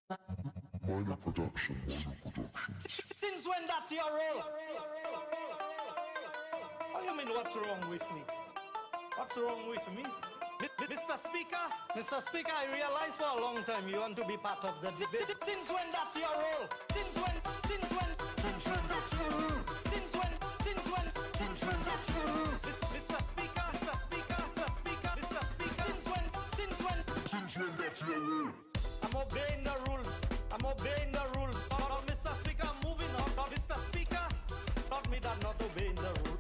Minor Productions. Since when that's your role? What do you mean what's wrong with me? What's wrong with me? Mr. Speaker, I realize for a long time you want to be part of the debate. Since when that's your role? Since when that's your role? Since when that's your role? Mr. Speaker, since when that's your role? I'm obeying the rules. Oh, Mr. Speaker, I'm moving on. Oh, Mr. Speaker, taught me that not obeying the rules.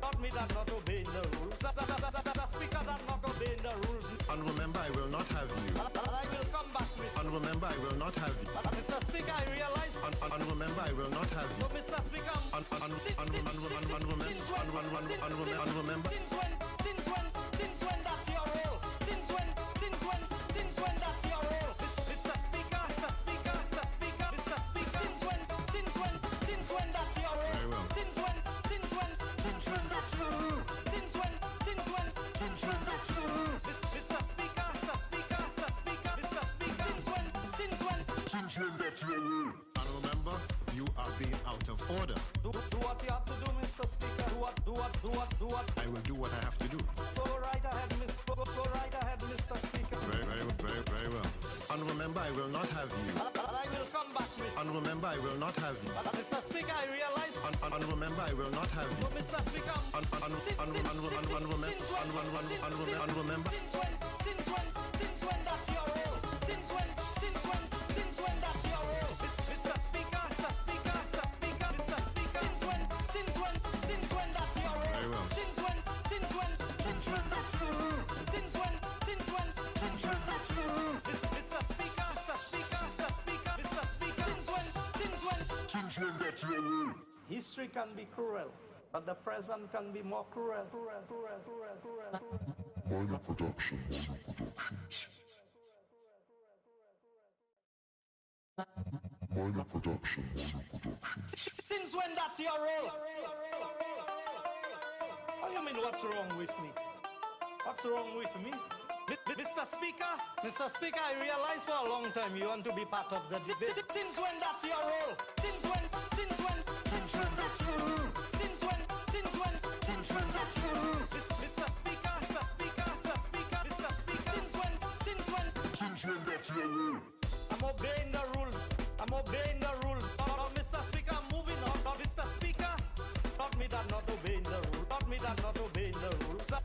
The Speaker that not obeying the rules. And remember, I will not have you. I will come back, Mr. And remember, I will not have you. Mr. Speaker, I realize. And remember, I will not have you. Oh, Mr. Speaker, remember. Since when that's your role? Since when that's your role? Mr. Speaker, since when that's your role? Very well. Since when that's your role? Since when that's your role? Mr. Speaker, since when that's your role? And remember, you are being out of order. Do what you have to do, Mr. Speaker. Do what? I will do what I have to do. Go right ahead, Mr. Speaker. Very well. And remember, I will not have you. I will come back, Mr. And remember, I will not have you. Mr. Speaker, I realize. And remember, I will not have you. Oh, Mr. Speaker. And remember. Since when that's your role? Since when that's your role? Mr. Speaker. Since when that's your role? Very well. Since when that's your role? Since when that's your role? Mr. Speaker. Since when that's your role? History can be cruel, but the present can be more cruel. Minor Productions. Minor Productions. Since when that's your role? What do you mean what's wrong with me? What's wrong with me? Mr. Speaker, I realize for a long time you want to be part of the debate. Since when that's your role? Since when that's your role? Since when that's your role? Mr. Speaker, since when that's your role? I'm obeying the rules. Oh, Mr. Speaker, I'm moving on. Oh, Mr. Speaker, taught me that not obeying the rules. The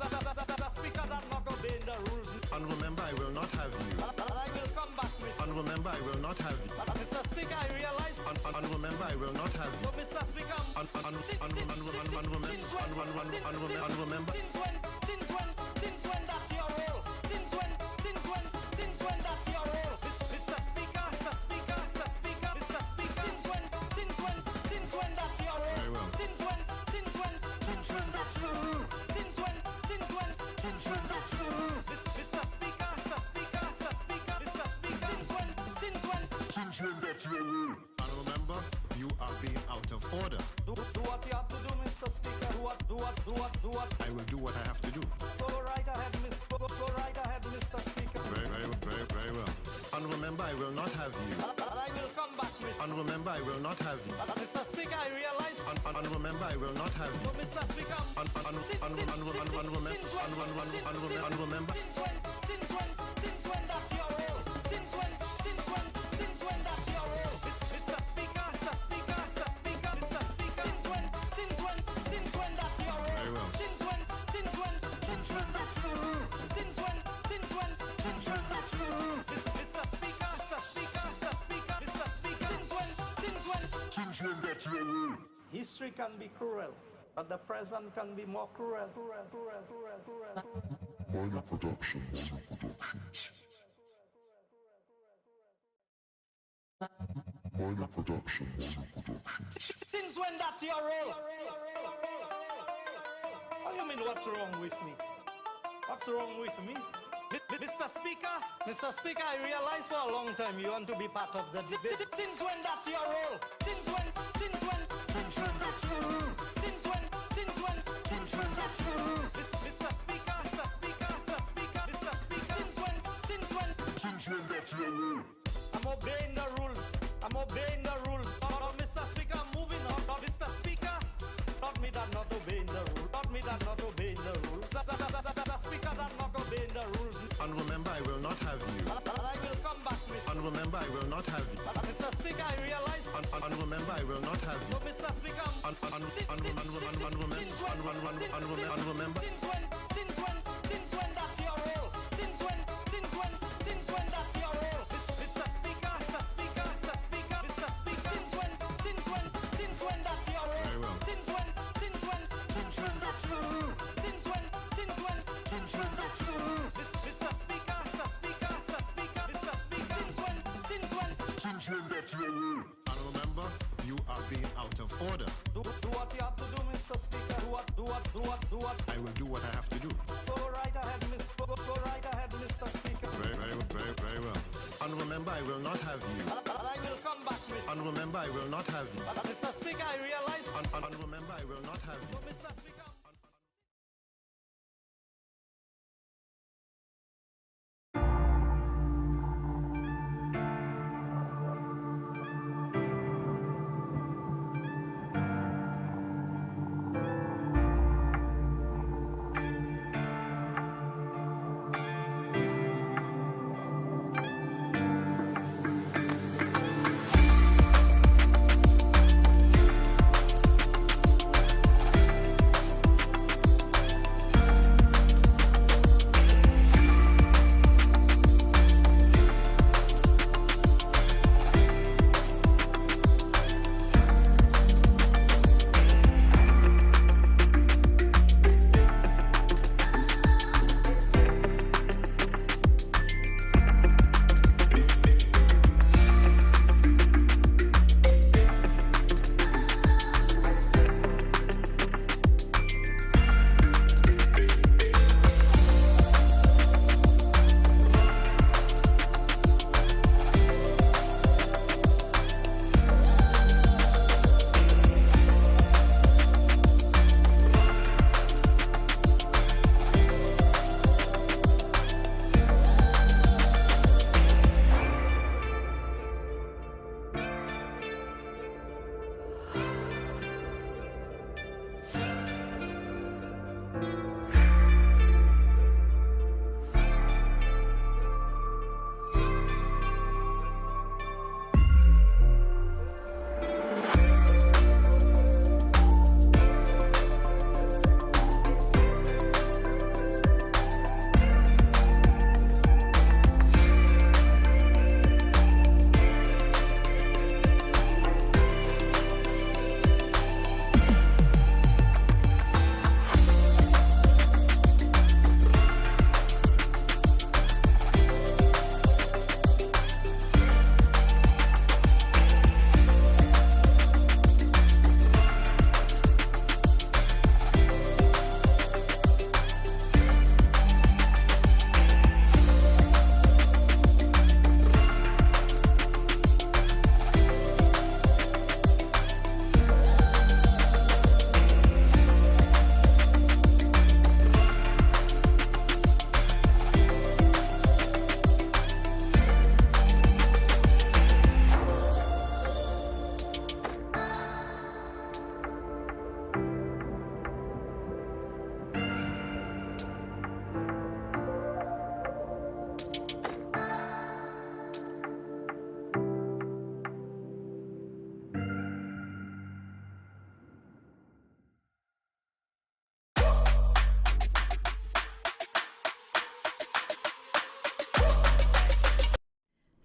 Speaker that not obeying the rules. And remember, I will not have you. I will come back, Mr. And remember, I will not have you. Mr. Speaker, I realize. And remember, I will not have you. Oh, Mr. Speaker, remember. Since when that's your role? Since when that's your role? Mr. Speaker, since when that's your role? Very well. Since when that's your role? Since when that's your role? Mr. Speaker, since when that's your role? And remember, you are being out of order. Do what you have to do, Mr. Speaker. Do what? I will do what I have to do. Go right ahead, Mr. Speaker. Very well. And remember, I will not have you. I will come back, Mr. And remember, I will not have you. Mr. Speaker, I realize. And remember, I will not have you. Oh, Mr. Speaker. Remember. Since when that's your role? Since when that's your role? Mr. Speaker. Since when that's your role? Very well. Since when that's your role? Since when that's your role? Mr. Speaker. Since when that's your role? History can be cruel, but the present can be more cruel. Minor Productions. Minor Productions. Since when that's your role? What do you mean what's wrong with me? What's wrong with me? Mr. Speaker, I realize for a long time you want to be part of the debate. Since when that's your role? Since when that's your role? Since when that's your role? Mr. Speaker, since when that's your role? I'm obeying the rules. obeying the rules. Mr. Speaker, moving on. Mr. Speaker, not me that not obeying the rules. Not me that not obeying the rules. The Speaker that not obeying the rules. Honorable member, I will not have you. I will come back, Mr. Honorable member, I will not have you. Mr. Speaker, I realize. Honorable member, I will not have you. Mr. Speaker, Honorable member. Since when that's your role? Since when that's your role? Mr. Speaker, Mr. Speaker, Mr. Speaker, Mr. Speaker. Since when that's your role? Very well. Since when that's your role? Since when that's your role? Mr. Speaker, Mr. Speaker, Mr. Speaker, Mr. Speaker. Since when that's your role? Honorable member, you are being out of order. Do what you have to do, Mr. Speaker. Do what. I will do what I have to do. Go right ahead, Mr. Speaker. Very well. Honorable member, I will not have you. I will come back, Mr. Honorable member, I will not have you. Mr. Speaker, I realize. Honorable member, I will not have you. Mr. Speaker.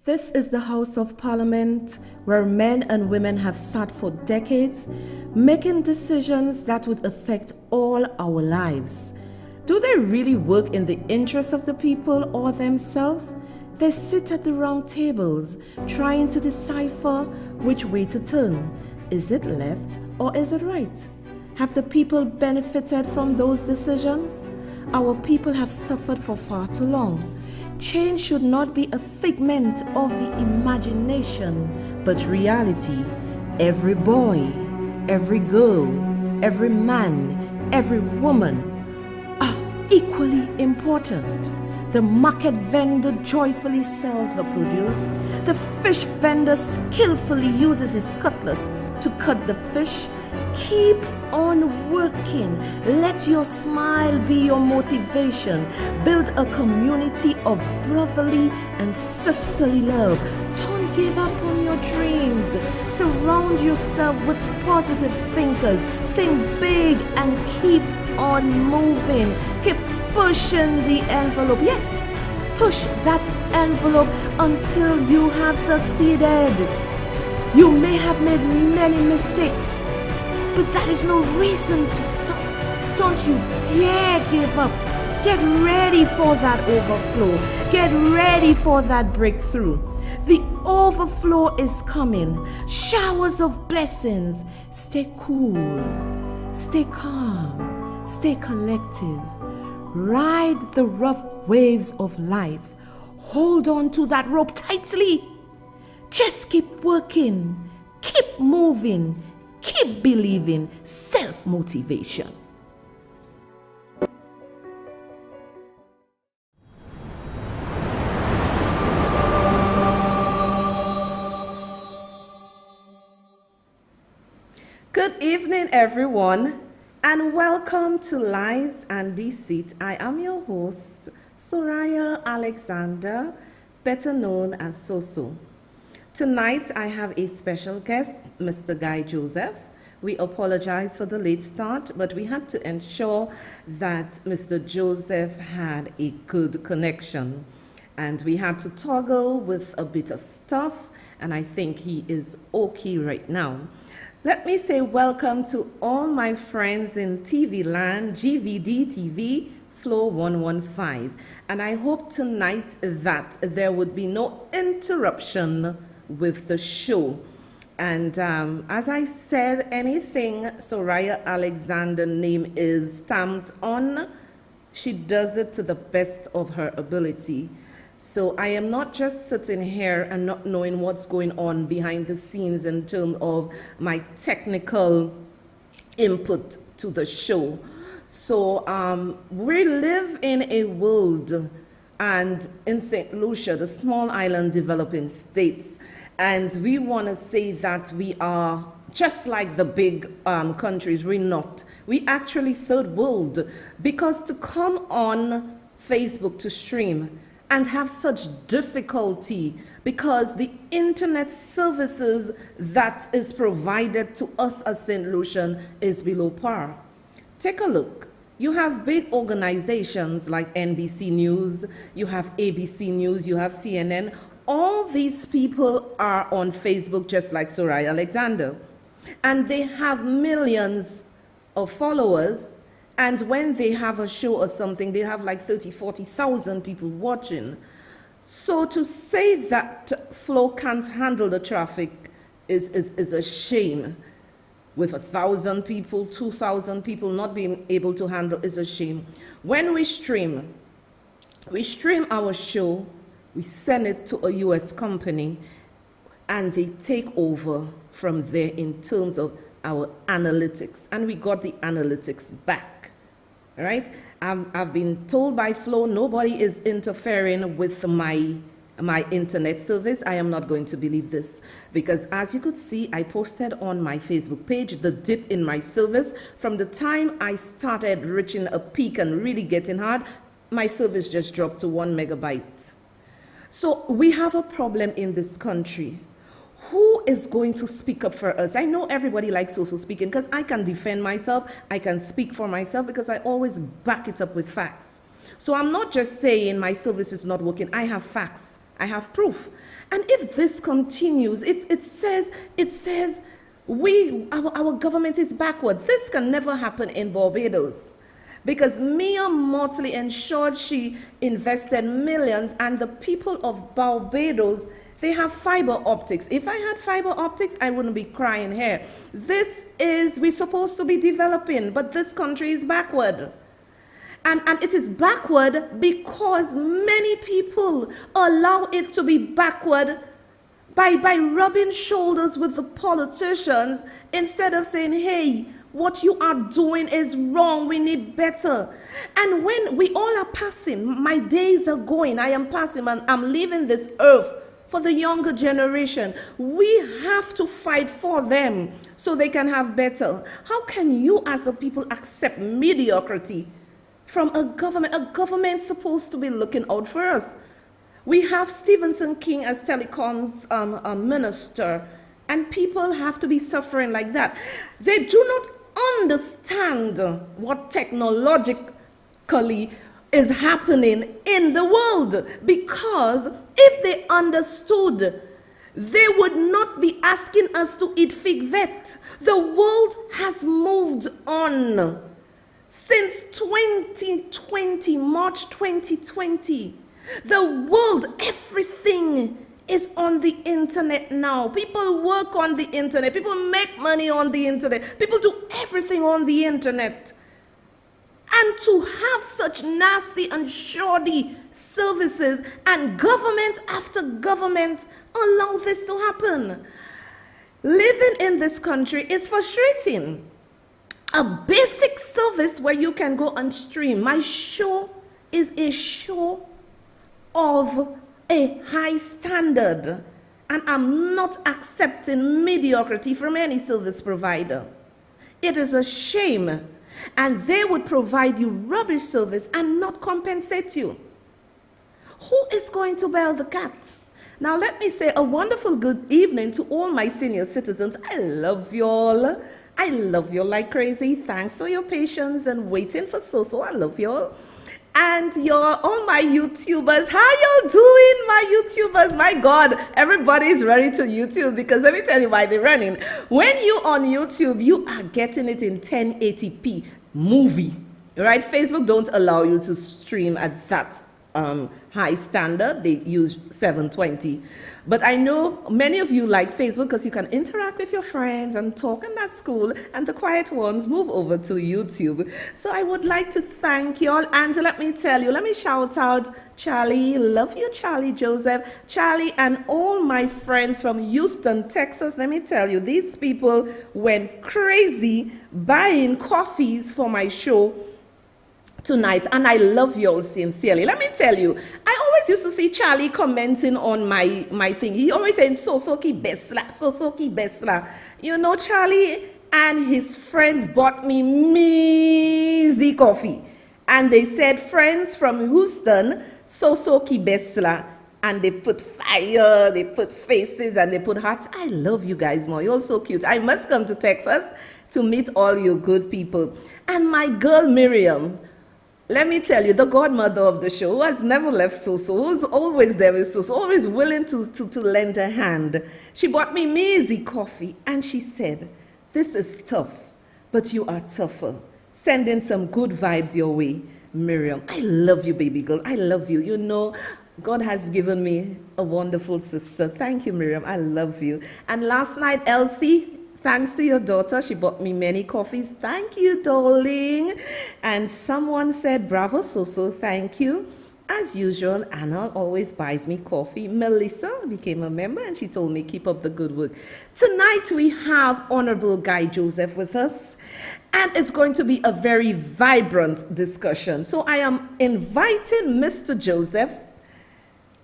This is the House of Parliament, where men and women have sat for decades, making decisions that would affect all our lives. Do they really work in the interests of the people or themselves? They sit at the round tables, trying to decipher which way to turn. Is it left or is it right? Have the people benefited from those decisions? Our people have suffered for far too long. Change should not be a figment of the imagination, but reality. Every boy, every girl, every man, every woman are equally important. The market vendor joyfully sells her produce. The fish vendor skillfully uses his cutlass to cut the fish. Keep on working. Let your smile be your motivation. Build a community of brotherly and sisterly love. Don't give up on your dreams. Surround yourself with positive thinkers. Think big and keep on moving. Keep pushing the envelope. Yes, push that envelope until you have succeeded. You may have made many mistakes, but that is no reason to stop. Don't you dare give up. Get ready for that overflow. Get ready for that breakthrough. The overflow is coming. Showers of blessings. Stay cool. Stay calm. Stay collective. Ride the rough waves of life. Hold on to that rope tightly. Just keep working. Keep moving. Keep believing. Self-motivation. Good evening, everyone, and welcome to Lies and Deceit. I am your host, Soraya Alexander, better known as Soso. Tonight, I have a special guest, Mr. Guy Joseph. We apologize for the late start, but we had to ensure that Mr. Joseph had a good connection. And we had to toggle with a bit of stuff, and I think he is okay right now. Let me say welcome to all my friends in TV land, GVD TV, Flow 115. And I hope tonight that there would be no interruption with the show. And as I said, anything Soraya Alexander name is stamped on, she does it to the best of her ability. So I am not just sitting here and not knowing what's going on behind the scenes in terms of my technical input to the show. So we live in a world, and in St. Lucia, the small island developing states, and we want to say that we are just like the big countries. We're not. We actually third world, because to come on Facebook to stream and have such difficulty because the internet services that is provided to us as St. Lucian is below par. Take a look. You have big organizations like NBC News, you have ABC News, you have CNN. All these people are on Facebook just like Soraya Alexander. And they have millions of followers. And when they have a show or something, they have like 30, 40,000 people watching. So to say that Flow can't handle the traffic is a shame. With 1,000 people, 2,000 people not being able to handle is a shame. When we stream our show, we send it to a US company, and they take over from there in terms of our analytics. And we got the analytics back. All right, I've been told by Flow nobody is interfering with my internet service. I am not going to believe this, because as you could see, I posted on my Facebook page the dip in my service. From the time I started reaching a peak and really getting hard, my service just dropped to 1 megabyte. So we have a problem in this country. Who is going to speak up for us? I know everybody likes also speaking, because I can defend myself. I can speak for myself because I always back it up with facts. So I'm not just saying my service is not working. I have facts. I have proof. And if this continues, it says our government is backward. This can never happen in Barbados, because Mia Motley ensured she invested millions, and the people of Barbados, they have fiber optics. If I had fiber optics, I wouldn't be crying here. We're supposed to be developing, but this country is backward. And it is backward because many people allow it to be backward by rubbing shoulders with the politicians, instead of saying, hey, What you are doing is wrong. We need better. And when we all are passing, my days are going, I am passing, and I'm leaving this earth for the younger generation. We have to fight for them so they can have better. How can you as a people accept mediocrity from a government? A government supposed to be looking out for us. We have Stephenson King as telecoms minister, and people have to be suffering like that. They do not understand what technologically is happening in the world, because if they understood, they would not be asking us to eat fig vet. The world has moved on since 2020, March 2020. The world, everything is on the internet now. People work on the internet. People make money on the internet. People do everything on the internet. And to have such nasty and shoddy services and government after government allow this to happen. Living in this country is frustrating. A basic service where you can go and stream. My show is a show of a high standard, and I'm not accepting mediocrity from any service provider. It is a shame, and they would provide you rubbish service and not compensate you. Who is going to bail the cat? Now let me say a wonderful good evening to all my senior citizens. I love y'all. I love y'all like crazy. Thanks for your patience and waiting for so. I love y'all. And all my YouTubers, how y'all doing, my YouTubers? My God, everybody's ready to YouTube, because let me tell you why they're running. When you on YouTube, you are getting it in 1080p movie, right? Facebook don't allow you to stream at that high standard. They use 720. But I know many of you like Facebook because you can interact with your friends and talk, and that's cool. And the quiet ones move over to YouTube. So I would like to thank y'all. And let me tell you, let me shout out Charlie. Love you, Charlie Joseph. Charlie and all my friends from Houston, Texas. Let me tell you, these people went crazy buying coffees for my show tonight, and I love you all sincerely. Let me tell you, I always used to see Charlie commenting on my thing. He always saying Sosoki Besla. You know, Charlie and his friends bought me measy coffee, and they said, friends from Houston, Sosoki Besla. And they put fire, they put faces, and they put hearts. I love you guys more. You're so cute. I must come to Texas to meet all you good people. And my girl Miriam, let me tell you, the godmother of the show, who has never left Soso, who's always there with Soso, always willing to lend a hand. She bought me measy coffee, and she said, this is tough, but you are tougher. Sending some good vibes your way, Miriam. I love you, baby girl. I love you. You know, God has given me a wonderful sister. Thank you, Miriam. I love you. And last night, Elsie, thanks to your daughter, she bought me many coffees. Thank you, darling. And someone said, bravo, Soso, thank you. As usual, Anna always buys me coffee. Melissa became a member, and she told me, keep up the good work. Tonight, we have Honorable Guy Joseph with us, and it's going to be a very vibrant discussion. So I am inviting Mr. Joseph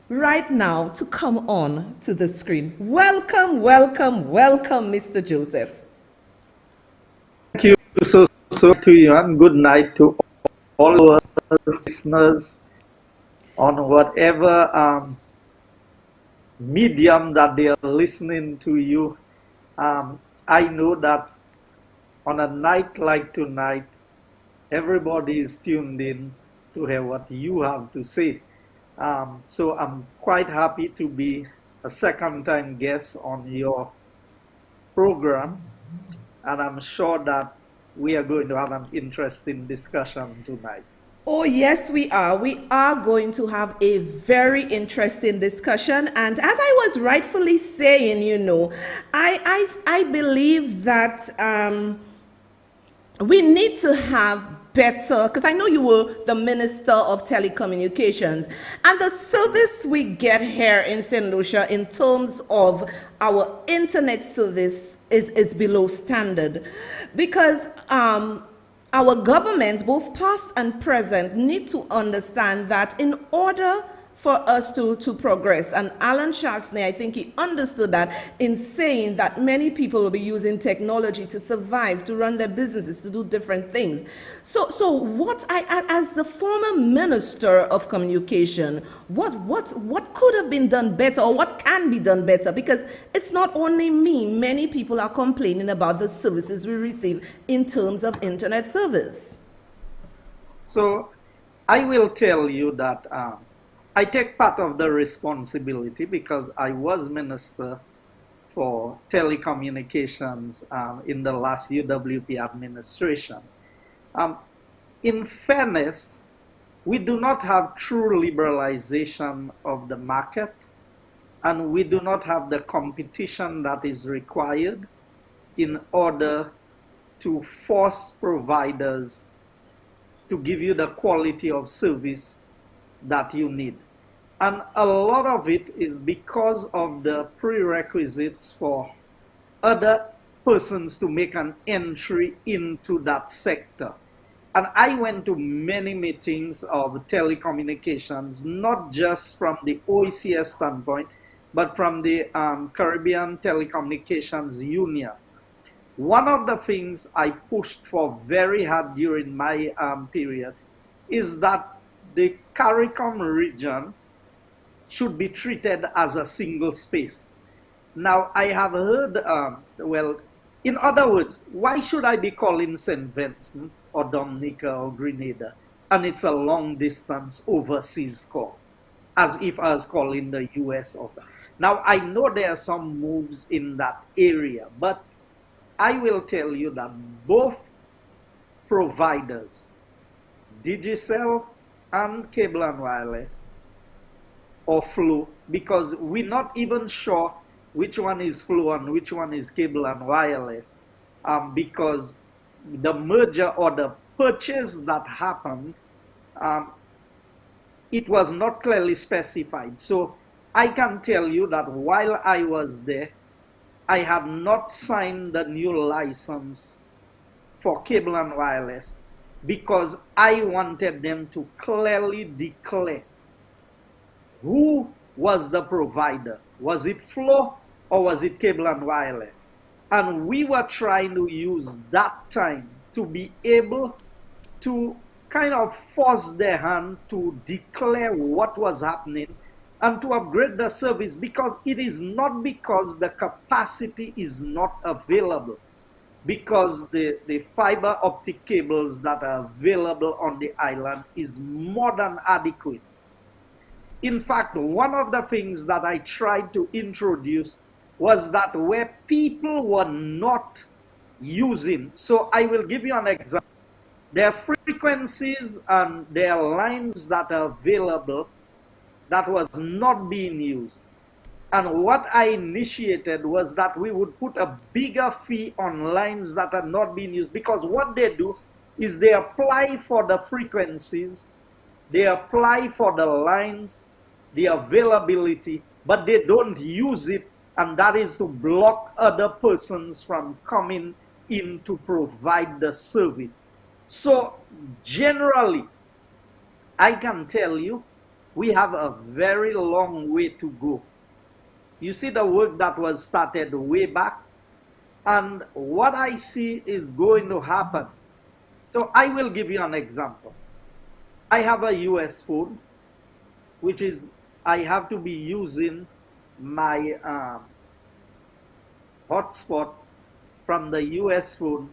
right now to come on to the screen. Welcome, Mr. Joseph. Thank you so to you, and good night to all our listeners on whatever medium that they are listening to you. I know that on a night like tonight, everybody is tuned in to hear what you have to say. So I'm quite happy to be a second-time guest on your program, and I'm sure that we are going to have an interesting discussion tonight. Oh, yes, we are. We are going to have a very interesting discussion. And as I was rightfully saying, you know, I believe that we need to have better, because I know you were the Minister of Telecommunications, and the service we get here in St. Lucia in terms of our internet service is below standard, because our governments, both past and present, need to understand that in order for us to progress, and Alan Shastney, I think he understood that in saying that many people will be using technology to survive, to run their businesses, to do different things. So what as the former Minister of Communication, what could have been done better, or what can be done better? Because it's not only me, many people are complaining about the services we receive in terms of internet service. So I will tell you that I take part of the responsibility because I was Minister for Telecommunications in the last UWP administration. In fairness, we do not have true liberalization of the market, and we do not have the competition that is required in order to force providers to give you the quality of service that you need. And a lot of it is because of the prerequisites for other persons to make an entry into that sector. And I went to many meetings of telecommunications, not just from the OECS standpoint, but from the Caribbean Telecommunications Union. One of the things I pushed for very hard during my period is that the CARICOM region should be treated as a single space. Now, I have heard, well, in other words, why should I be calling St. Vincent or Dominica or Grenada, and it's a long distance overseas call, as if I was calling the US also. Now, I know there are some moves in that area, but I will tell you that both providers, Digicel and Cable and Wireless, or Flow, because we're not even sure which one is Flow and which one is Cable and Wireless, because the merger or the purchase that happened, it was not clearly specified. So I can tell you that while I was there, I had not signed the new license for Cable and Wireless, because I wanted them to clearly declare who was the provider. Was it Flow or was it Cable and Wireless? And we were trying to use that time to be able to kind of force their hand to declare what was happening and to upgrade the service, because it is not because the capacity is not available, because the fiber optic cables that are available on the island is more than adequate. In fact, one of the things that I tried to introduce was that where people were not using, so I will give you an example. There are frequencies and there are lines that are available that was not being used. And what I initiated was that we would put a bigger fee on lines that are not being used, because what they do is they apply for the frequencies, they apply for the lines, the availability, but they don't use it, and that is to block other persons from coming in to provide the service. So generally, I can tell you, we have a very long way to go. You see the work that was started way back, and what I see is going to happen. So I will give you an example. I have a US phone, which is, I have to be using my hotspot from the US phone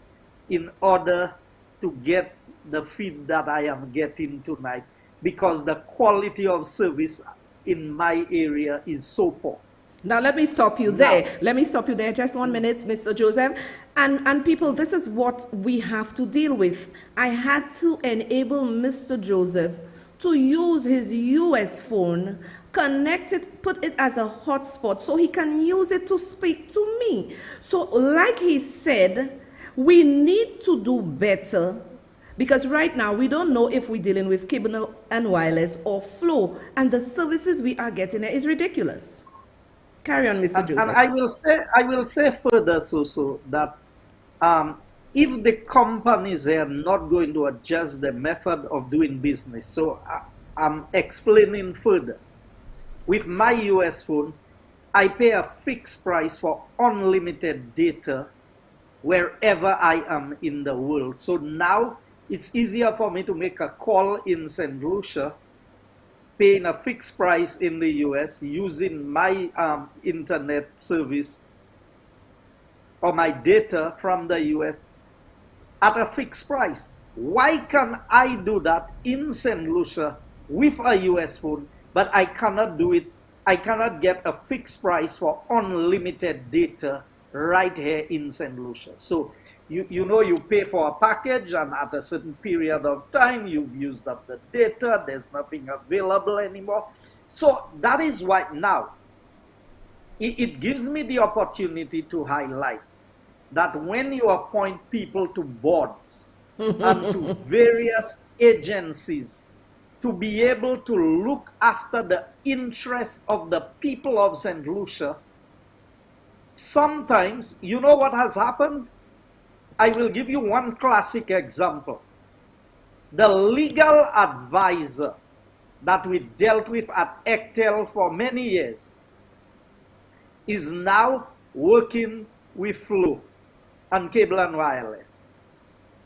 in order to get the feed that I am getting tonight, because the quality of service in my area is so poor. Now, let me stop you there. Let me stop you there. Just 1 minute, Mr. Joseph. And people, this is what we have to deal with. I had to enable Mr. Joseph to use his US phone, connect it, put it as a hotspot so he can use it to speak to me. So like he said, we need to do better, because right now we don't know if we're dealing with Cable and Wireless or Flow, and the services we are getting is ridiculous. Carry on, Mr. And Joseph. I will say further, so that if the companies are not going to adjust the method of doing business, so I'm explaining further. With my US phone, I pay a fixed price for unlimited data wherever I am in the world. So now it's easier for me to make a call in St. Lucia, paying a fixed price in the US, using my internet service or my data from the US at a fixed price. Why can I do that in St. Lucia with a US phone, but I cannot do it? I cannot get a fixed price for unlimited data right here in St. Lucia. So you know, you pay for a package, and at a certain period of time you've used up the data, there's nothing available anymore. So that is why now it gives me the opportunity to highlight that when you appoint people to boards and to various agencies to be able to look after the interest of the people of St. Lucia, sometimes, you know what has happened? I will give you one classic example. The legal advisor that we dealt with at ECTEL for many years is now working with Flow and Cable and Wireless.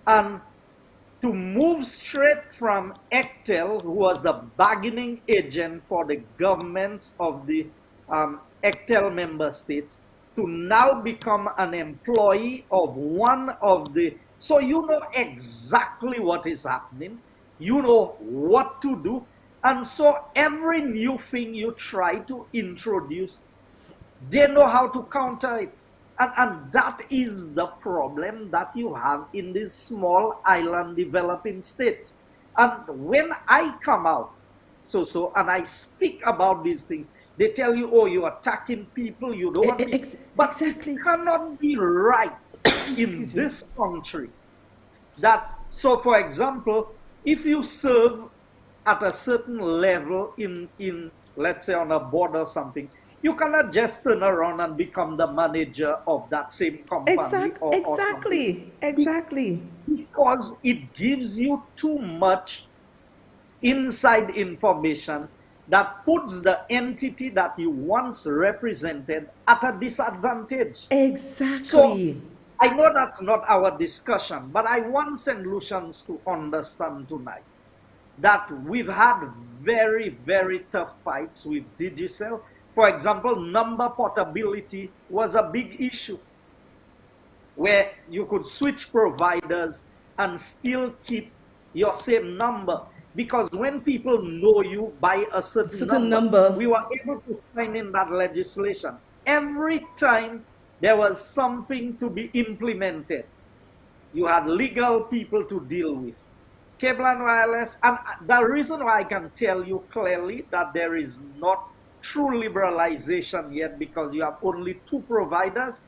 And to move straight from ECTEL, who was the bargaining agent for the governments of the ECTEL member states, to now become an employee of one of the, so you know exactly what is happening, you know what to do, and so every new thing you try to introduce, they know how to counter it. And that is the problem that you have in these small island developing states. And when I come out, and I speak about these things, they tell you, oh, you're attacking people, you don't want people. But exactly. It cannot be right in this country that, so for example, if you serve at a certain level in let's say on a board or something, you cannot just turn around and become the manager of that same company. Exactly. Because it gives you too much inside information that puts the entity that you once represented at a disadvantage. Exactly. So I know that's not our discussion, but I want St. Lucians to understand tonight that we've had very, very tough fights with Digicel. For example, number portability was a big issue where you could switch providers and still keep your same number. Because when people know you by a certain number, we were able to sign in that legislation. Every time there was something to be implemented, you had legal people to deal with. Cable and wireless, and the reason why I can tell you clearly that there is not true liberalization yet because you have only two providers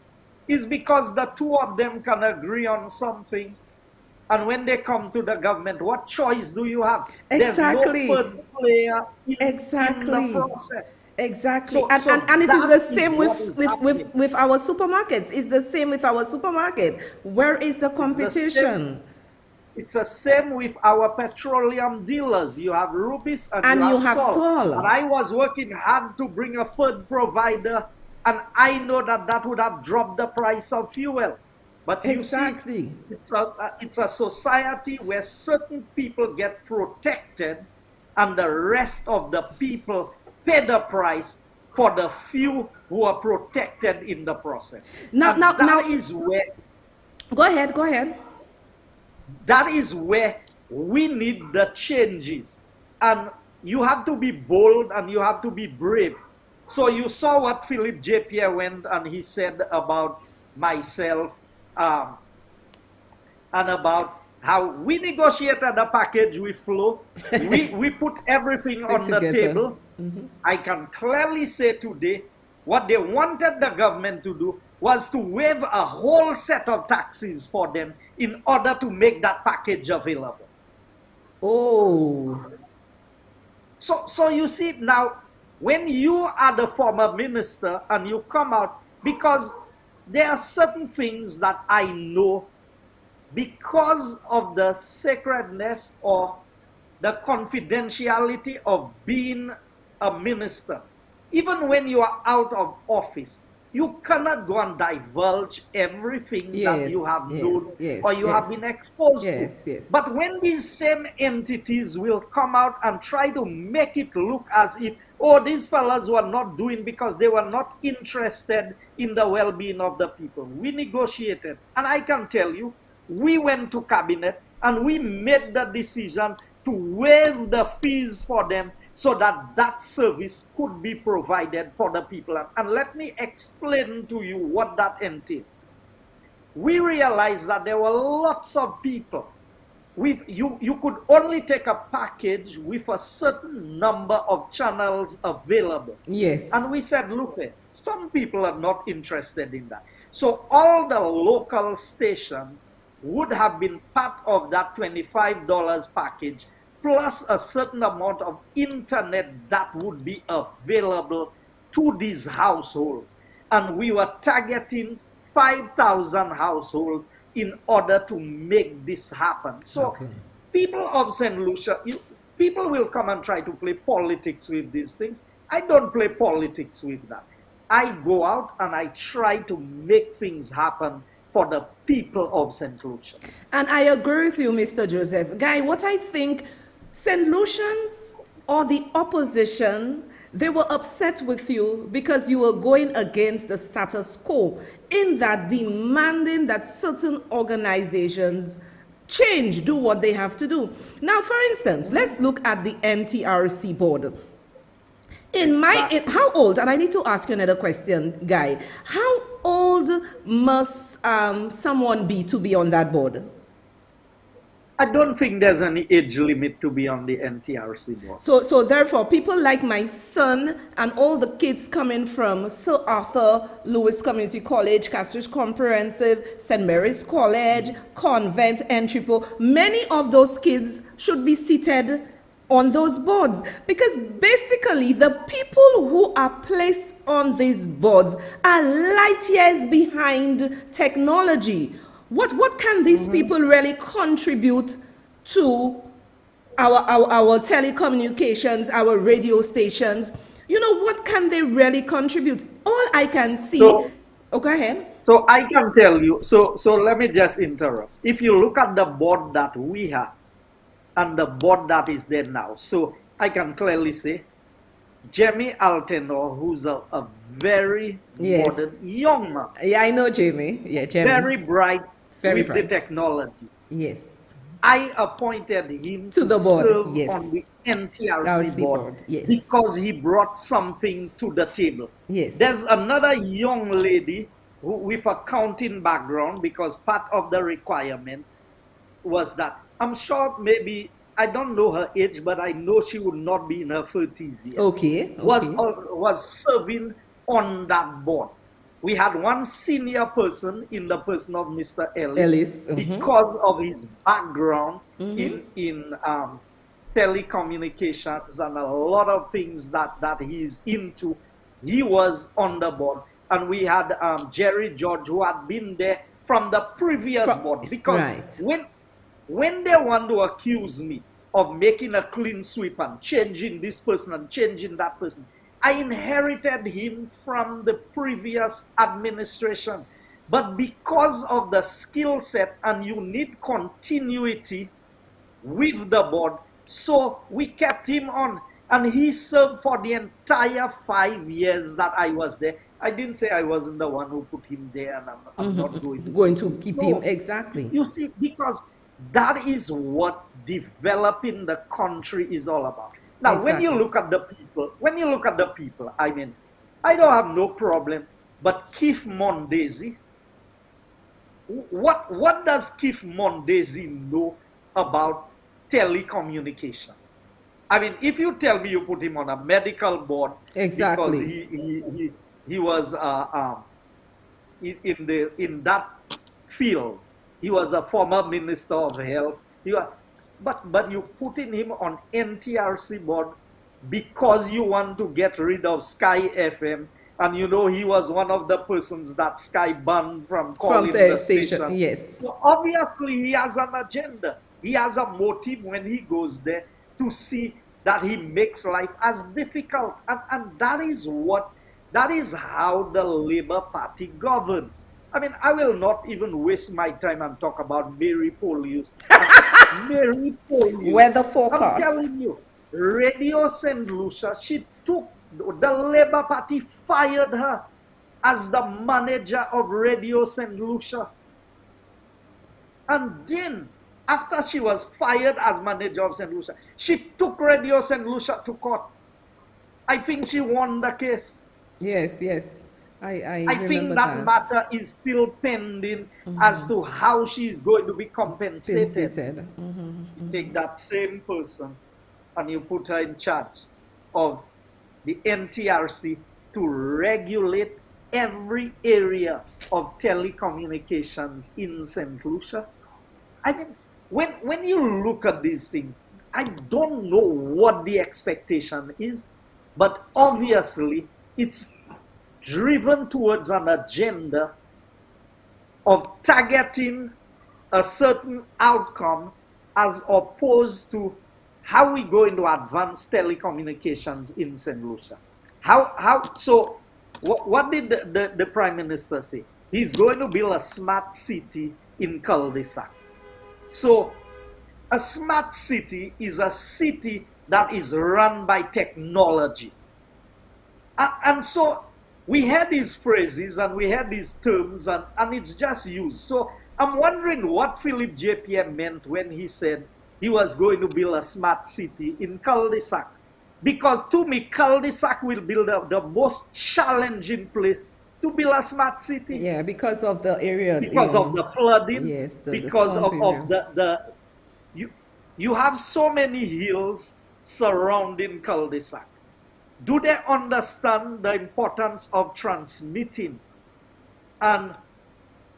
is because the two of them can agree on something, and when they come to the government, what choice do you have? Exactly. There's no third player in the process. Exactly. And it is the same with our supermarkets. It's the same with our supermarket. Where is the competition? It's the same with our petroleum dealers. You have Rubis and you have Sol. And I was working hard to bring a third provider, and I know that would have dropped the price of fuel. But you see, it's a society where certain people get protected and the rest of the people pay the price for the few who are protected in the process. Now is where... Go ahead. That is where we need the changes. And you have to be bold and you have to be brave. So you saw what Philip J. Pierre went and he said about myself, and about how we negotiated a package with Flow. we put everything on the table. Mm-hmm. I can clearly say today, what they wanted the government to do was to waive a whole set of taxes for them in order to make that package available. Oh. So you see now, when you are the former minister and you come out, because there are certain things that I know because of the sacredness or the confidentiality of being a minister. Even when you are out of office, you cannot go and divulge everything that you have known or you have been exposed to. But when these same entities will come out and try to make it look as if, oh, these fellas were not doing because they were not interested in the well-being of the people. We negotiated. And I can tell you, we went to cabinet and we made the decision to waive the fees for them so that that service could be provided for the people. And let me explain to you what that entailed. We realized that there were lots of people. You could only take a package with a certain number of channels available. Yes. And we said, look, some people are not interested in that. So all the local stations would have been part of that $25 package, plus a certain amount of internet that would be available to these households. And we were targeting 5,000 households in order to make this happen. So people of St. Lucia, people will come and try to play politics with these things. I don't play politics with that. I go out and I try to make things happen for the people of St. Lucia. And I agree with you, Mr. Joseph. Guy, what I think, St. Lucians or the opposition, they were upset with you because you were going against the status quo, in that demanding that certain organizations change, do what they have to do. Now, for instance, let's look at the NTRC board. How old, and I need to ask you another question, Guy, how old must someone be to be on that board? I don't think there's any age limit to be on the NTRC board. So therefore, people like my son and all the kids coming from Sir Arthur Lewis Community College, Castries Comprehensive, St. Mary's College, Convent, Entripo, many of those kids should be seated on those boards, because basically the people who are placed on these boards are light years behind technology. What can these people really contribute to our telecommunications, our radio stations? You know, what can they really contribute? All I can see... go ahead. So I can tell you, so let me just interrupt. If you look at the board that we have and the board that is there now, so I can clearly say, Jamie Altenor, who's a very modern young man. Yeah, I know Jamie. Yeah, Jamie. Very bright with the technology. Yes. I appointed him to the board, serve on the NTRC board because he brought something to the table. Yes. There's another young lady with accounting background, because part of the requirement was that, I'm sure maybe, I don't know her age, but I know she would not be in her 30s yet. Okay. Was serving on that board. We had one senior person in the person of Mr. Ellis. Because of his background in telecommunications and a lot of things that he's into. He was on the board. And we had Jerry George, who had been there from the previous board. Because when they want to accuse me of making a clean sweep and changing this person and changing that person, I inherited him from the previous administration. But because of the skill set, and you need continuity with the board, so we kept him on. And he served for the entire 5 years that I was there. I didn't say I wasn't the one who put him there, and I'm not going to keep him. Exactly. You see, because that is what developing the country is all about. Now, when you look at the people, I mean, I don't have no problem, but Keith Mondesi, what does Keith Mondesi know about telecommunications? I mean, if you tell me you put him on a medical board because he was in that field, he was a former minister of health. But you putting him on NTRC board, because you want to get rid of Sky FM. And you know, he was one of the persons that Sky banned from calling the station. Yes. So obviously he has an agenda. He has a motive when he goes there to see that he makes life as difficult. And that is how the Labour Party governs. I mean, I will not even waste my time and talk about Mary Polius. Mary Polius. Weather forecast. I'm telling you, Radio St. Lucia, the Labour Party fired her as the manager of Radio St. Lucia. And then, after she was fired as manager of St. Lucia, she took Radio St. Lucia to court. I think she won the case. Yes. I think that matter is still pending as to how she is going to be compensated. You take that same person and you put her in charge of the NTRC to regulate every area of telecommunications in St. Lucia. I mean, when you look at these things, I don't know what the expectation is, but obviously it's driven towards an agenda of targeting a certain outcome as opposed to how we going to advance telecommunications in St. Lucia. So what did the Prime Minister say? He's going to build a smart city in cul-de-sac. So a smart city is a city that is run by technology. And so we had these phrases and we had these terms and it's just used. So I'm wondering what Philip JPM meant when he said he was going to build a smart city in cul-de-sac. Because to me, cul-de-sac will be the most challenging place to build a smart city. Yeah, because of the area. Because of the flooding. Yes, because of you have so many hills surrounding cul-de-sac. Do they understand the importance of transmitting and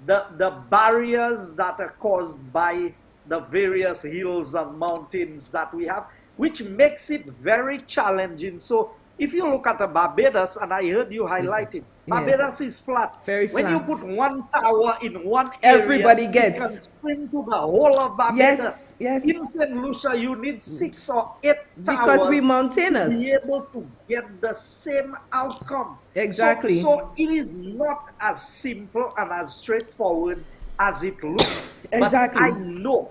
the barriers that are caused by the various hills and mountains that we have, which makes it very challenging? So if you look at Barbados, and I heard you highlight it, Barbados is flat. Very flat. When you put one tower in one area, everybody gets. You can spring to the whole of Barbados. Yes. In St. Lucia, you need 6 or 8 towers because we mountainous to be able to get the same outcome. Exactly. So it is not as simple and as straightforward as it looks. Exactly. But I know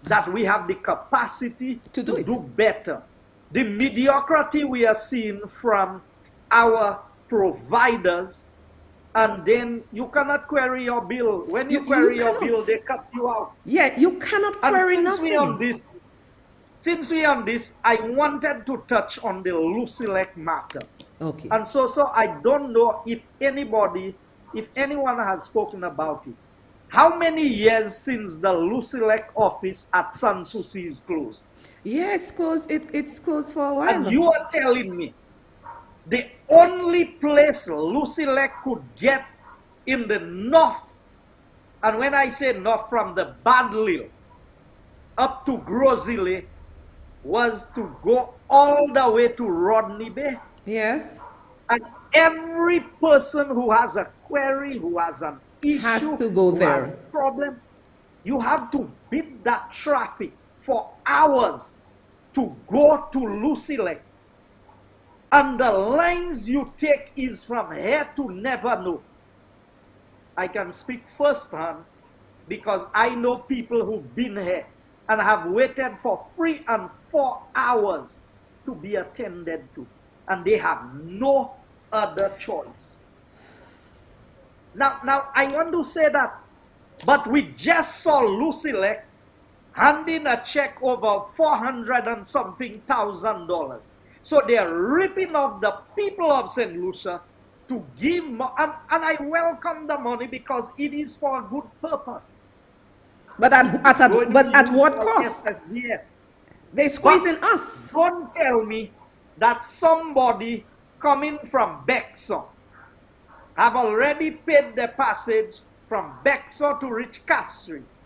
that we have the capacity to do better. The mediocrity we are seeing from our providers, and then you cannot query your bill. When you query your bill, they cut you out. Yeah, you cannot query nothing. Since we on this, I wanted to touch on the Lucilec matter. Okay. And so I don't know if anyone has spoken about it. How many years since the Lucilec office at Sanssouci is closed? Yes, it's closed for a while. And you are telling me the only place Lucilec could get in the north, and when I say north, from the Badlil up to Grozile, was to go all the way to Rodney Bay. Yes. And every person who has a query, who has an issue, has to go there. Has a problem, you have to beat that traffic for hours to go to Lucilec. And the lines you take is from here to never know. I can speak firsthand because I know people who've been here and have waited for 3 and 4 hours to be attended to. And they have no other choice. Now I want to say that, but we just saw Lucilec handing a check over $400 and something thousand. So they are ripping off the people of St. Lucia to give more, and I welcome the money because it is for a good purpose. But at what cost? SSDF. They're squeezing us. Don't tell me that somebody coming from Bexar have already paid the passage from Bexar to reach Castries.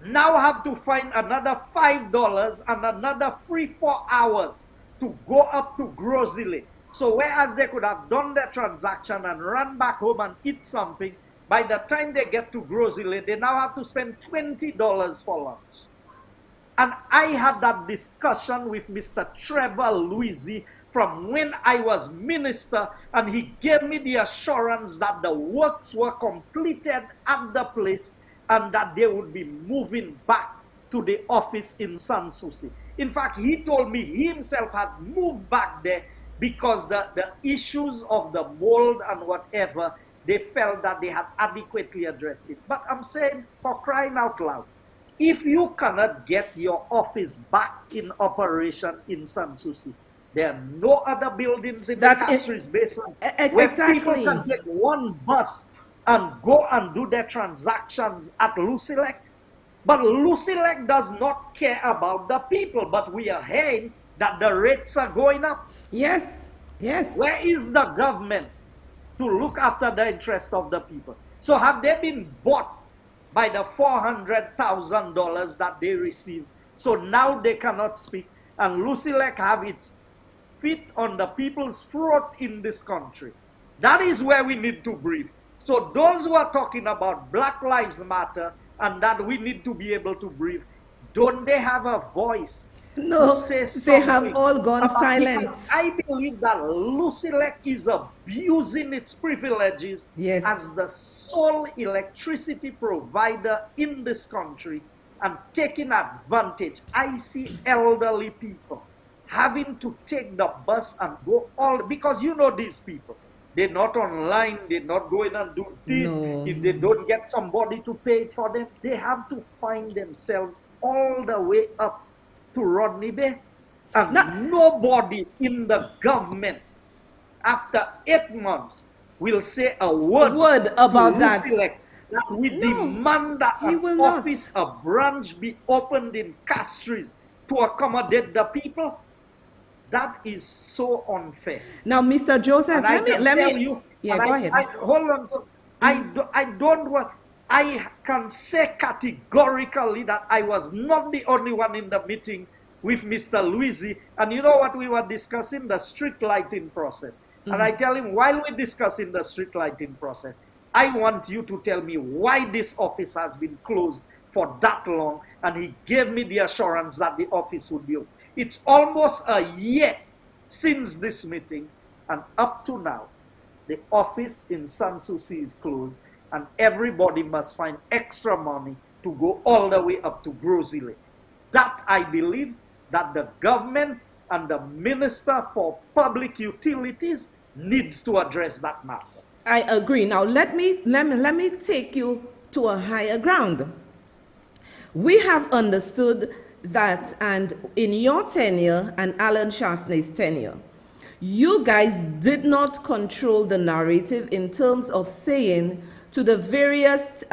Now have to find another $5 and another 3-4 hours to go up to Grozile. So whereas they could have done their transaction and run back home and eat something, by the time they get to Grozile, they now have to spend $20 for lunch. And I had that discussion with Mr. Trevor Louisi from when I was minister, and he gave me the assurance that the works were completed at the place and that they would be moving back to the office in Sanssouci. In fact, he told me he himself had moved back there because the issues of the mold and whatever, they felt that they had adequately addressed it. But I'm saying, for crying out loud, if you cannot get your office back in operation in Sanssouci, there are no other buildings in the Castries Basin where people can take one bus and go and do their transactions at Lucilec. But Lucilec does not care about the people, but we are hearing that the rates are going up. Yes, yes. Where is the government to look after the interest of the people? So have they been bought by the $400,000 that they received? So now they cannot speak, and Lucilec have its feet on the people's throat in this country. That is where we need to breathe. So those who are talking about Black Lives Matter and that we need to be able to breathe, don't they have a voice? No, they have all gone silent. I believe that Lucilec is abusing its privileges as the sole electricity provider in this country and taking advantage. I see elderly people having to take the bus and go all, because you know these people, they're not online, they're not going and do this. No. If they don't get somebody to pay it for them, they have to find themselves all the way up to Rodney Bay. And nobody in the government after 8 months will say a word about that. That we demand that an office, a branch be opened in Castries to accommodate the people. That is so unfair. Now, Mr. Joseph, let me. You, yeah, go ahead. Hold on. So I don't want. I can say categorically that I was not the only one in the meeting with Mr. Louisi. And you know what we were discussing? The street lighting process. And I tell him, while we're discussing the street lighting process, I want you to tell me why this office has been closed for that long. And he gave me the assurance that the office would be open. It's almost a year since this meeting, and up to now, the office in Sanssouci is closed, and everybody must find extra money to go all the way up to Grozile. That I believe that the government and the Minister for Public Utilities needs to address that matter. I agree. Now let me take you to a higher ground. We have understood that, and in your tenure and Alan Chastain's tenure, you guys did not control the narrative in terms of saying to the various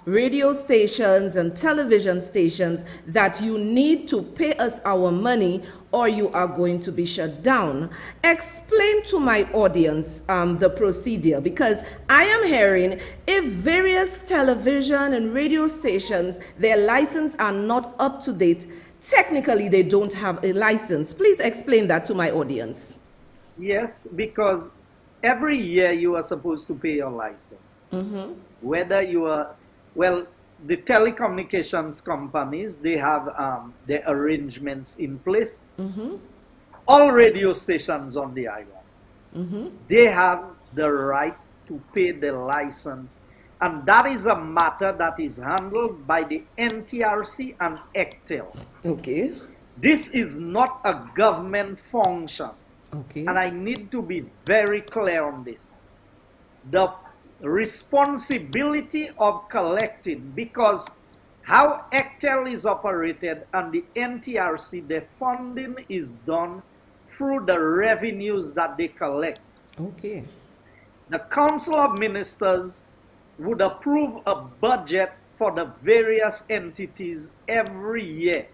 radio stations and television stations that you need to pay us our money or you are going to be shut down. Explain to my audience the procedure, because I am hearing if various television and radio stations, their license are not up to date, technically they don't have a license. Please explain that to my audience. Yes, because every year you are supposed to pay your license. Whether you are, well, the telecommunications companies, they have their arrangements in place. All radio stations on the island, they have the right to pay the license. And that is a matter that is handled by the NTRC and ECTEL. Okay. This is not a government function. Okay. And I need to be very clear on this. The responsibility of collecting, because how ECTEL is operated and the NTRC, the funding is done through the revenues that they collect. Okay. The Council of Ministers would approve a budget for the various entities every year.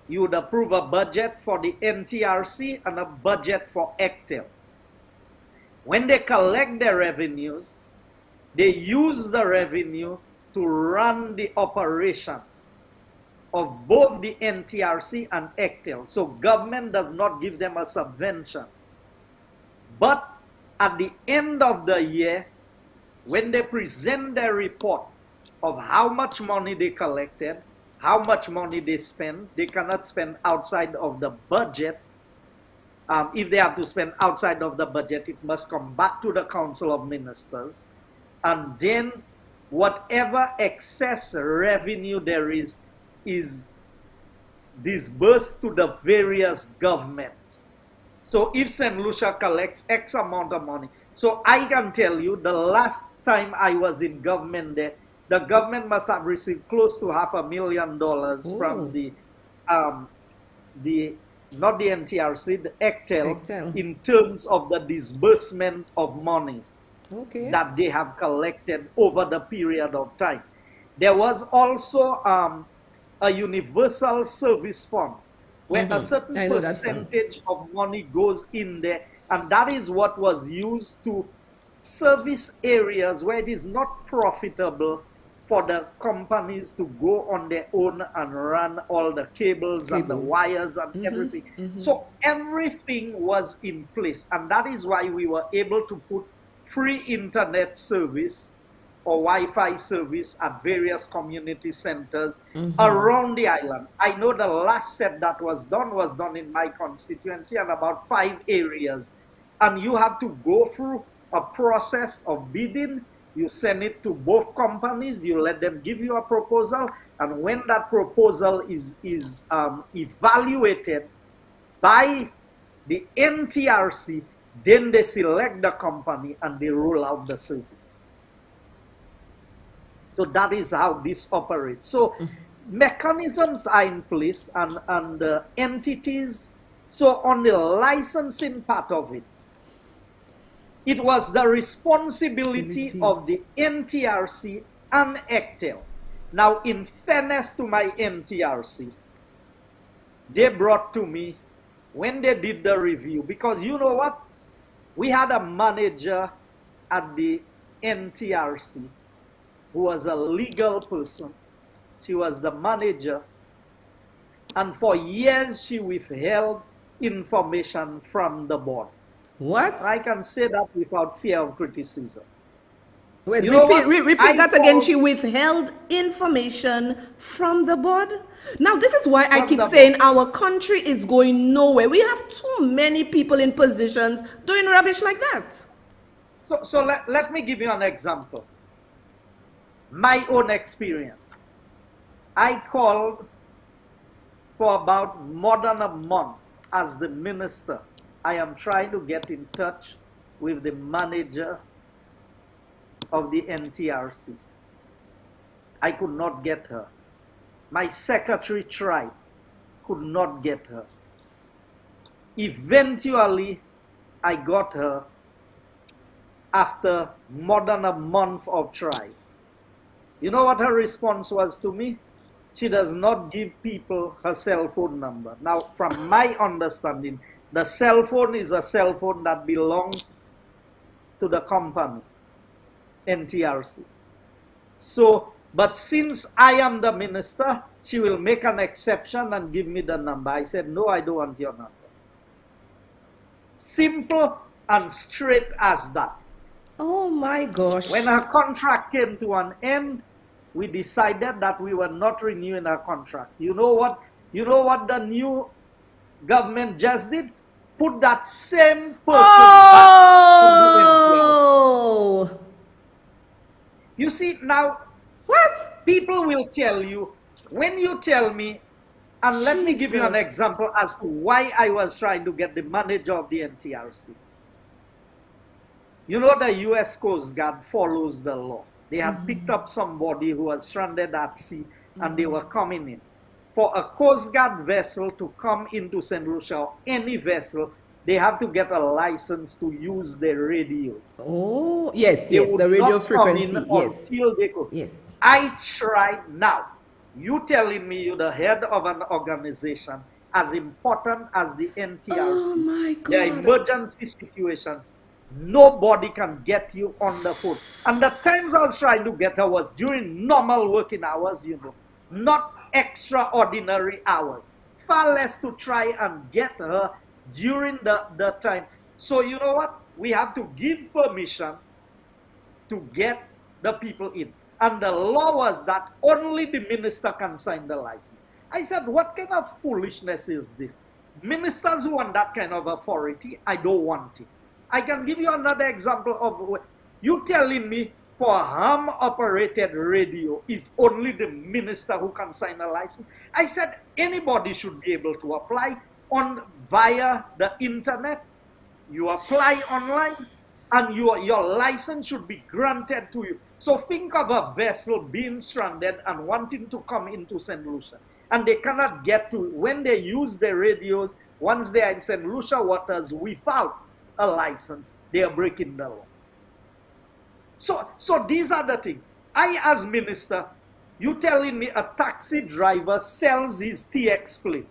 You would approve a budget for the NTRC and a budget for ECTEL. When they collect their revenues, they use the revenue to run the operations. of both the NTRC and ECTEL. So government does not give them a subvention. But at the end of the year, when they present their report of how much money they collected, how much money they spend, they cannot spend outside of the budget. If they have to spend outside of the budget, it must come back to the Council of Ministers. And then whatever excess revenue there is disbursed to the various governments. So if St. Lucia collects X amount of money, so I can tell you the last time I was in government there, the government must have received close to $500,000 from not the NTRC, the ECTEL, in terms of the disbursement of monies that they have collected over the period of time. There was also a universal service fund where a certain percentage of money goes in there, and that is what was used to service areas where it is not profitable for the companies to go on their own and run all the cables and the wires and everything. So everything was in place, and that is why we were able to put free internet service or Wi-Fi service at various community centers around the island. I know the last set that was done in my constituency and about 5 areas. And you have to go through a process of bidding. You send it to both companies, you let them give you a proposal, and when that proposal is evaluated by the NTRC, then they select the company and they roll out the service. So that is how this operates. So mechanisms are in place and entities. So on the licensing part of it, it was the responsibility of the NTRC and ECTEL. Now, in fairness to my NTRC, they brought to me, when they did the review, because you know what? We had a manager at the NTRC who was a legal person. She was the manager. And for years, she withheld information from the board. What? I can say that without fear of criticism. Wait, repeat that again. She withheld information from the board. Now, this is why I keep saying our country is going nowhere. We have too many people in positions doing rubbish like that. So let me give you an example. My own experience. I called for about more than a month as the minister. I am trying to get in touch with the manager of the NTRC. I could not get her. My secretary tried, could not get her. Eventually, I got her after more than a month of try. You know what her response was to me? She does not give people her cell phone number. Now, from my understanding, the cell phone is a cell phone that belongs to the company, NTRC. So, but since I am the minister, she will make an exception and give me the number. I said, no, I don't want your number. Simple and straight as that. Oh my gosh. When her contract came to an end, we decided that we were not renewing her contract. You know what? You know what the new government just did? Put that same person back on the NTRC. You see, now, what? People will tell you, when you tell me, and let me give you an example as to why I was trying to get the manager of the NTRC. You know, the U.S. Coast Guard follows the law. They had picked up somebody who was stranded at sea, and they were coming in. For a Coast Guard vessel to come into St. Lucia, or any vessel, they have to get a license to use their radios. Oh, yes, yes, the radio frequency, yes. Until they could. Yes. I tried now. You telling me you're the head of an organization as important as the NTRC. Oh my God. There are emergency situations. Nobody can get you on the phone. And the times I was trying to get her was during normal working hours, you know. Not extraordinary hours. Far less to try and get her during the time. So you know what? We have to give permission to get the people in. And the law was that only the minister can sign the license. I said, what kind of foolishness is this? Ministers who want that kind of authority, I don't want it. I can give you another example of you telling me for ham-operated radio is only the minister who can sign a license. I said anybody should be able to apply via the internet. You apply online and your license should be granted to you. So think of a vessel being stranded and wanting to come into St. Lucia. And they cannot get to, when they use their radios, once they are in St. Lucia waters without a license, they are breaking the law. So these are the things. I, as minister, you telling me a taxi driver sells his TX plate,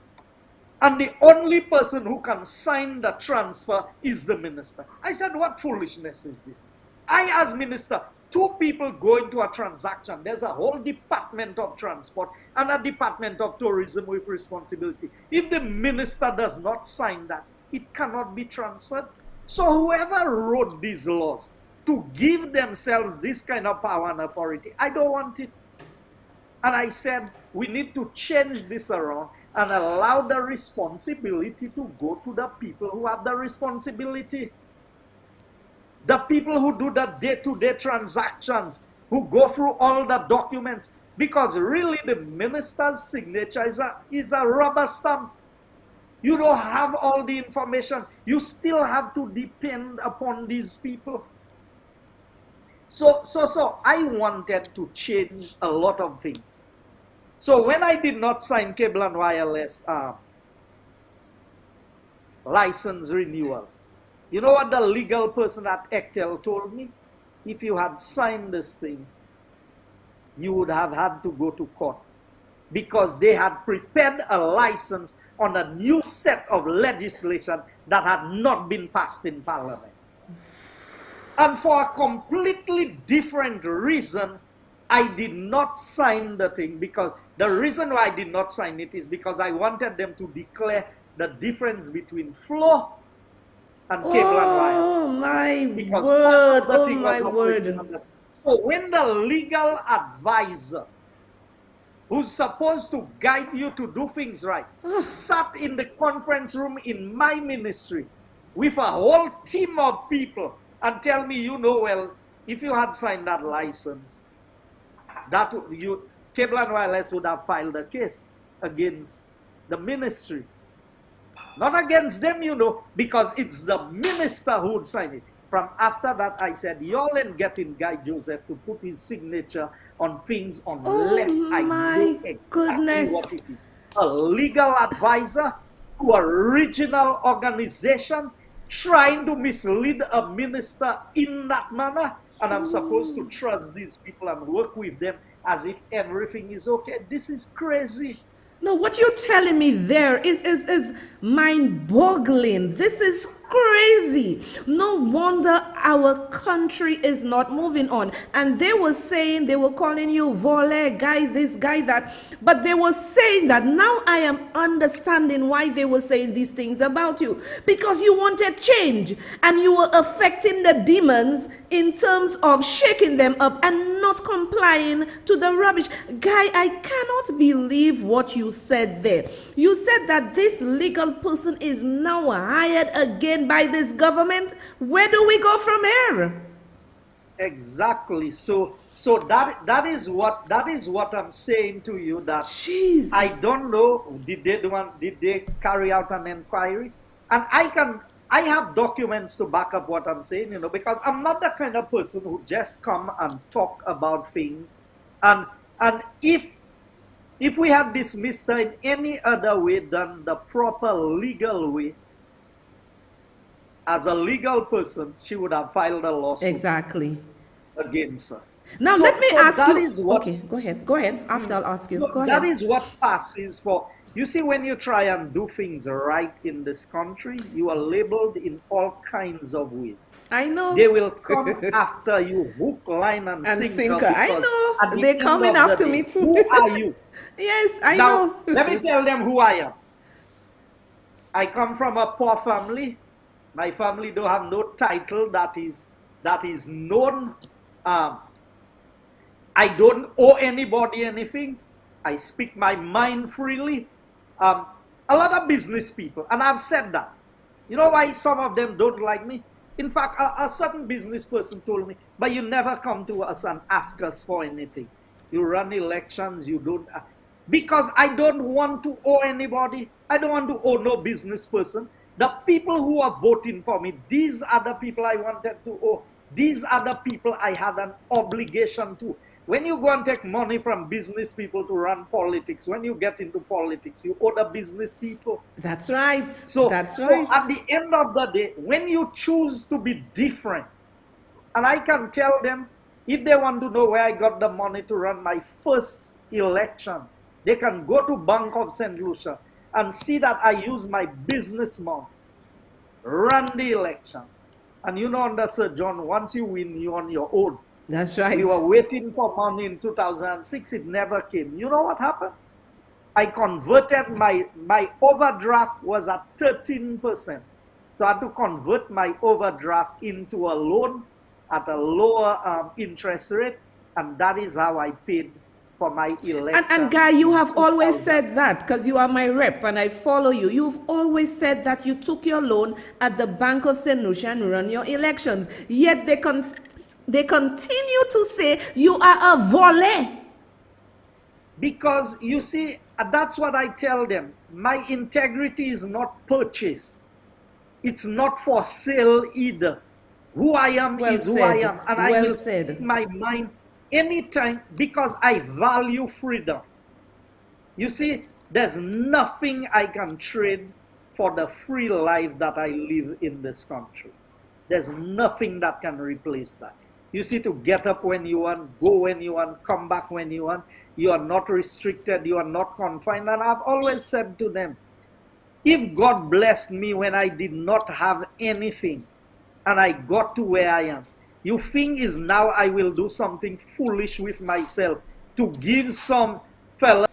and the only person who can sign the transfer is the minister. I said, what foolishness is this? I, as minister, two people go into a transaction. There's a whole department of transport and a department of tourism with responsibility. If the minister does not sign that, it cannot be transferred. So whoever wrote these laws to give themselves this kind of power and authority, I don't want it. And I said, we need to change this around and allow the responsibility to go to the people who have the responsibility. The people who do the day-to-day transactions, who go through all the documents. Because really the minister's signature is a rubber stamp. You don't have all the information. You still have to depend upon these people. So I wanted to change a lot of things. So when I did not sign cable and wireless license renewal, you know what the legal person at Ectel told me? If you had signed this thing, you would have had to go to court, because they had prepared a license on a new set of legislation that had not been passed in Parliament. And for a completely different reason, I did not sign the thing, because the reason why I did not sign it is because I wanted them to declare the difference between flow and cable and wire. Oh my Because word, part of the oh thing my was operating word. on the- So when the legal advisor, who's supposed to guide you to do things right, sat in the conference room in my ministry with a whole team of people and tell me, you know, well, if you had signed that license, that you, Cable and Wireless would have filed a case against the ministry. Not against them, you know, because it's the minister who would sign it. From after that, I said, y'all ain't getting Guy Joseph to put his signature on things unless I know exactly what it is. A legal advisor to a regional organization trying to mislead a minister in that manner, and I'm supposed to trust these people and work with them as if everything is okay. This is crazy. No, what you're telling me there is mind-boggling. This is crazy. No wonder our country is not moving on. And they were saying, they were calling you Vole, guy this, guy that. But they were saying that now I am understanding why they were saying these things about you. Because you wanted change. And you were affecting the demons in terms of shaking them up and not complying to the rubbish. Guy, I cannot believe what you said there. You said that this legal person is now hired again by this government. Where do we go from here? Exactly. So that is what I'm saying to you. That Jeez. I don't know. Did they carry out an inquiry? And I have documents to back up what I'm saying, you know, because I'm not the kind of person who just come and talk about things. And if we had dismissed her in any other way than the proper legal way, as a legal person, she would have filed a lawsuit Exactly. against us. Now So- let me so ask that you. is what- Okay, go ahead. After I'll ask you. So Go that ahead. is what passes for. You see, when you try and do things right in this country, you are labeled in all kinds of ways. I know. They will come after you, hook, line, and And sinker. sinker. I because know. at the They're end coming of the after day, me too. Who are you? Yes, I Now, know. let me tell them who I am. I come from a poor family. My family don't have no title that is known. Um, I don't owe anybody anything. I speak my mind freely. Um, a lot of business people, and I've said that. You know why some of them don't like me? In fact, a certain business person told me, but you never come to us and ask us for anything. You run elections, you don't. Because I don't want to owe anybody. I don't want to owe no business person. The people who are voting for me, these are the people I wanted to owe. These are the people I had an obligation to. When you go and take money from business people to run politics, when you get into politics, you owe the business people. That's right. That's So right. at the end of the day, when you choose to be different, and I can tell them, if they want to know where I got the money to run my first election, they can go to Bank of St. Lucia and see that I use my business money, run the elections. And you know, under Sir John, once you win, you're on your own. That's right. We were waiting for money in 2006. It never came. You know what happened? I converted my overdraft was at 13%. So I had to convert my overdraft into a loan at a lower interest rate. And that is how I paid for my election. And Guy, you have always said that, because you are my rep and I follow you. You've always said that you took your loan at the Bank of St. Lucia and run your elections. Yet they continue to say you are a volley. Because you see, that's what I tell them. My integrity is not purchased. It's not for sale either. Who I am Well is who I said. am. And Well I will said. speak my mind anytime because I value freedom. You see, there's nothing I can trade for the free life that I live in this country. There's nothing that can replace that. You see, to get up when you want, go when you want, come back when you want. You are not restricted, you are not confined. And I've always said to them, if God blessed me when I did not have anything, and I got to where I am, you think is now I will do something foolish with myself to give some fellas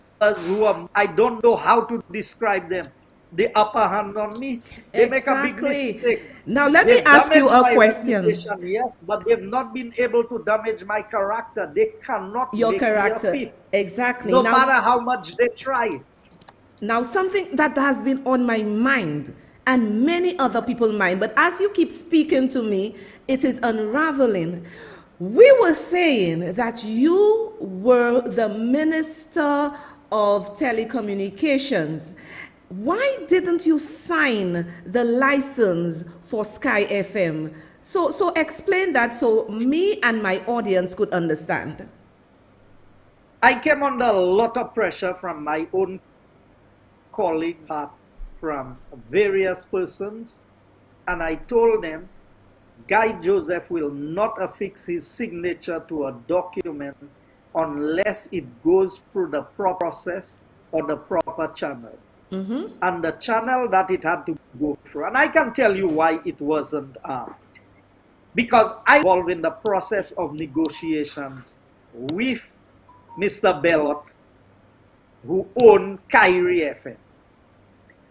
who are, I don't know how to describe them, the upper hand on me. They make a big mistake. Now let me ask you a question. Yes, but they've not been able to damage my character. They cannot Your make character. me a thief, Exactly. no Now, matter how much they try. Now, something that has been on my mind and many other people's mind, but as you keep speaking to me, it is unraveling. We were saying that you were the Minister of Telecommunications. Why didn't you sign the license for Sky FM? So explain that so me and my audience could understand. I came under a lot of pressure from my own colleagues, from various persons, and I told them, Guy Joseph will not affix his signature to a document unless it goes through the proper process or the proper channel. And the channel that it had to go through. And I can tell you why it wasn't. Because I was involved in the process of negotiations with Mr. Bellot, who owned Kyrie FM.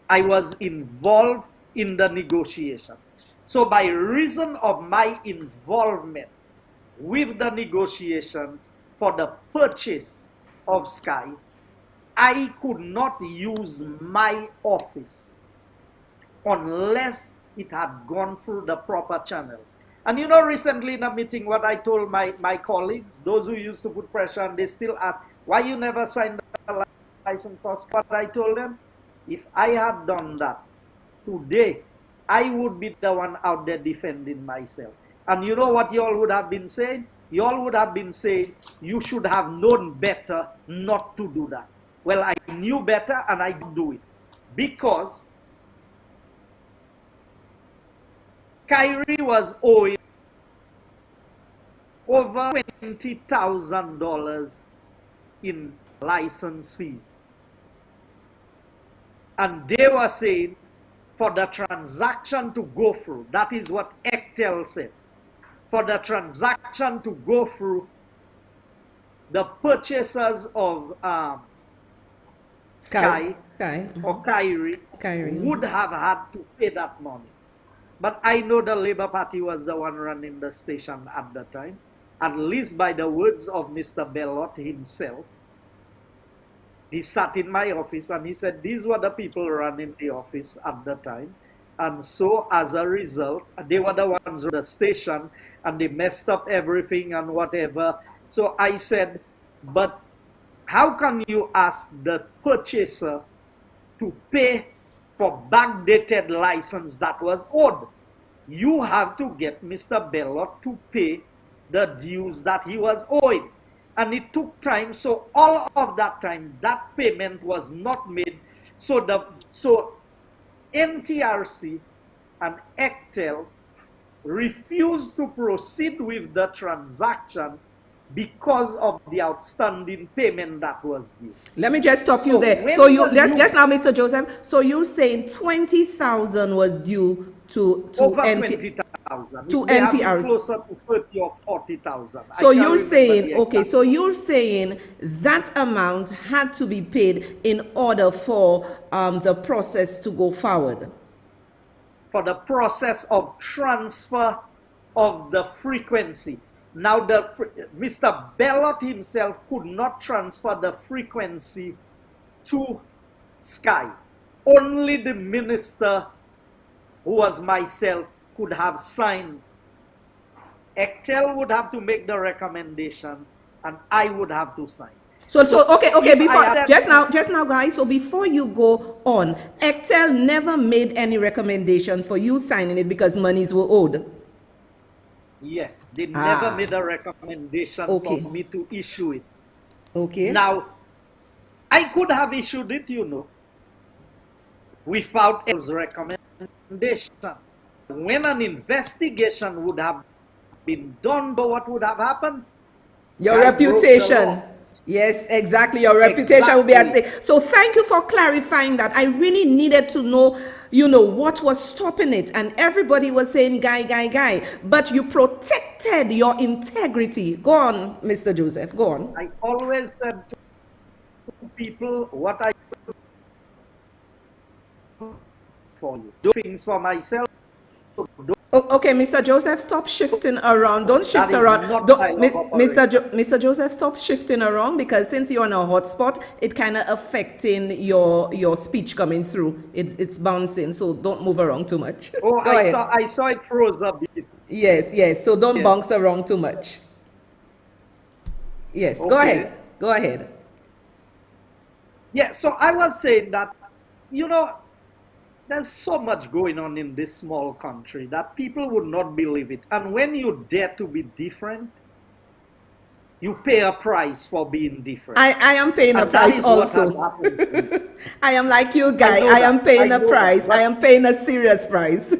I was involved in the negotiations. So by reason of my involvement with the negotiations for the purchase of Sky, I could not use my office unless it had gone through the proper channels. And you know, recently in a meeting, what I told my colleagues, those who used to put pressure, and they still ask, why you never signed the license for Sky? What I told them, if I had done that today, I would be the one out there defending myself. And you know what you all would have been saying? You all would have been saying, you should have known better not to do that. Well, I knew better and I did do it. Because Kyrie was owing over $20,000 in license fees. And they were saying, for the transaction to go through, that is what Ectel said, for the transaction to go through, the purchasers of Sky Sky. or Kyrie would have had to pay that money. But I know the Labour Party was the one running the station at the time, at least by the words of Mr. Bellot himself. He sat in my office and he said, these were the people running the office at the time. And so as a result, they were the ones on the station and they messed up everything and whatever. So I said, but how can you ask the purchaser to pay for backdated license that was owed? You have to get Mr. Bellot to pay the dues that he was owing. And it took time, so all of that time, that payment was not made. So NTRC and ECTEL refused to proceed with the transaction because of the outstanding payment that was due. Let me just stop you there. So just now, Mr. Joseph. So you're saying 20,000 was due to over 20,000 to NTRC, closer to 30 or 40,000. So you're saying, okay, so you're saying that amount had to be paid in order for the process to go forward. For the process of transfer of the frequency. Now, Mr. Bellot himself could not transfer the frequency to Sky. Only the minister, who was myself, could have signed. ECTEL would have to make the recommendation, and I would have to sign. So okay. Before just now, guys. So before you go on, ECTEL never made any recommendation for you signing it because monies were owed. Yes, they never made a recommendation for me to issue it. Okay. Now, I could have issued it, you know, without his recommendation. When an investigation would have been done, but what would have happened? Your reputation. Yes, exactly. Your reputation will be at stake. So thank you for clarifying that. I really needed to know, you know, what was stopping it. And everybody was saying, guy. But you protected your integrity. Go on, Mr. Joseph. Go on. I always said to people what I do for you. Do things for myself. Okay, Mr. Joseph, stop shifting around. Don't shift around. Mr. Joseph, stop shifting around, because since you're on a hotspot, it kind of affecting your speech coming through. It's bouncing, so don't move around too much. Oh, I saw it froze a bit. Yes. So don't bounce around too much. Yes, okay. Go ahead. Yeah, so I was saying that, you know, there's so much going on in this small country that people would not believe it. And when you dare to be different, you pay a price for being different. I am paying a price also. I am like you, guy. I am paying a price. I am paying a serious price.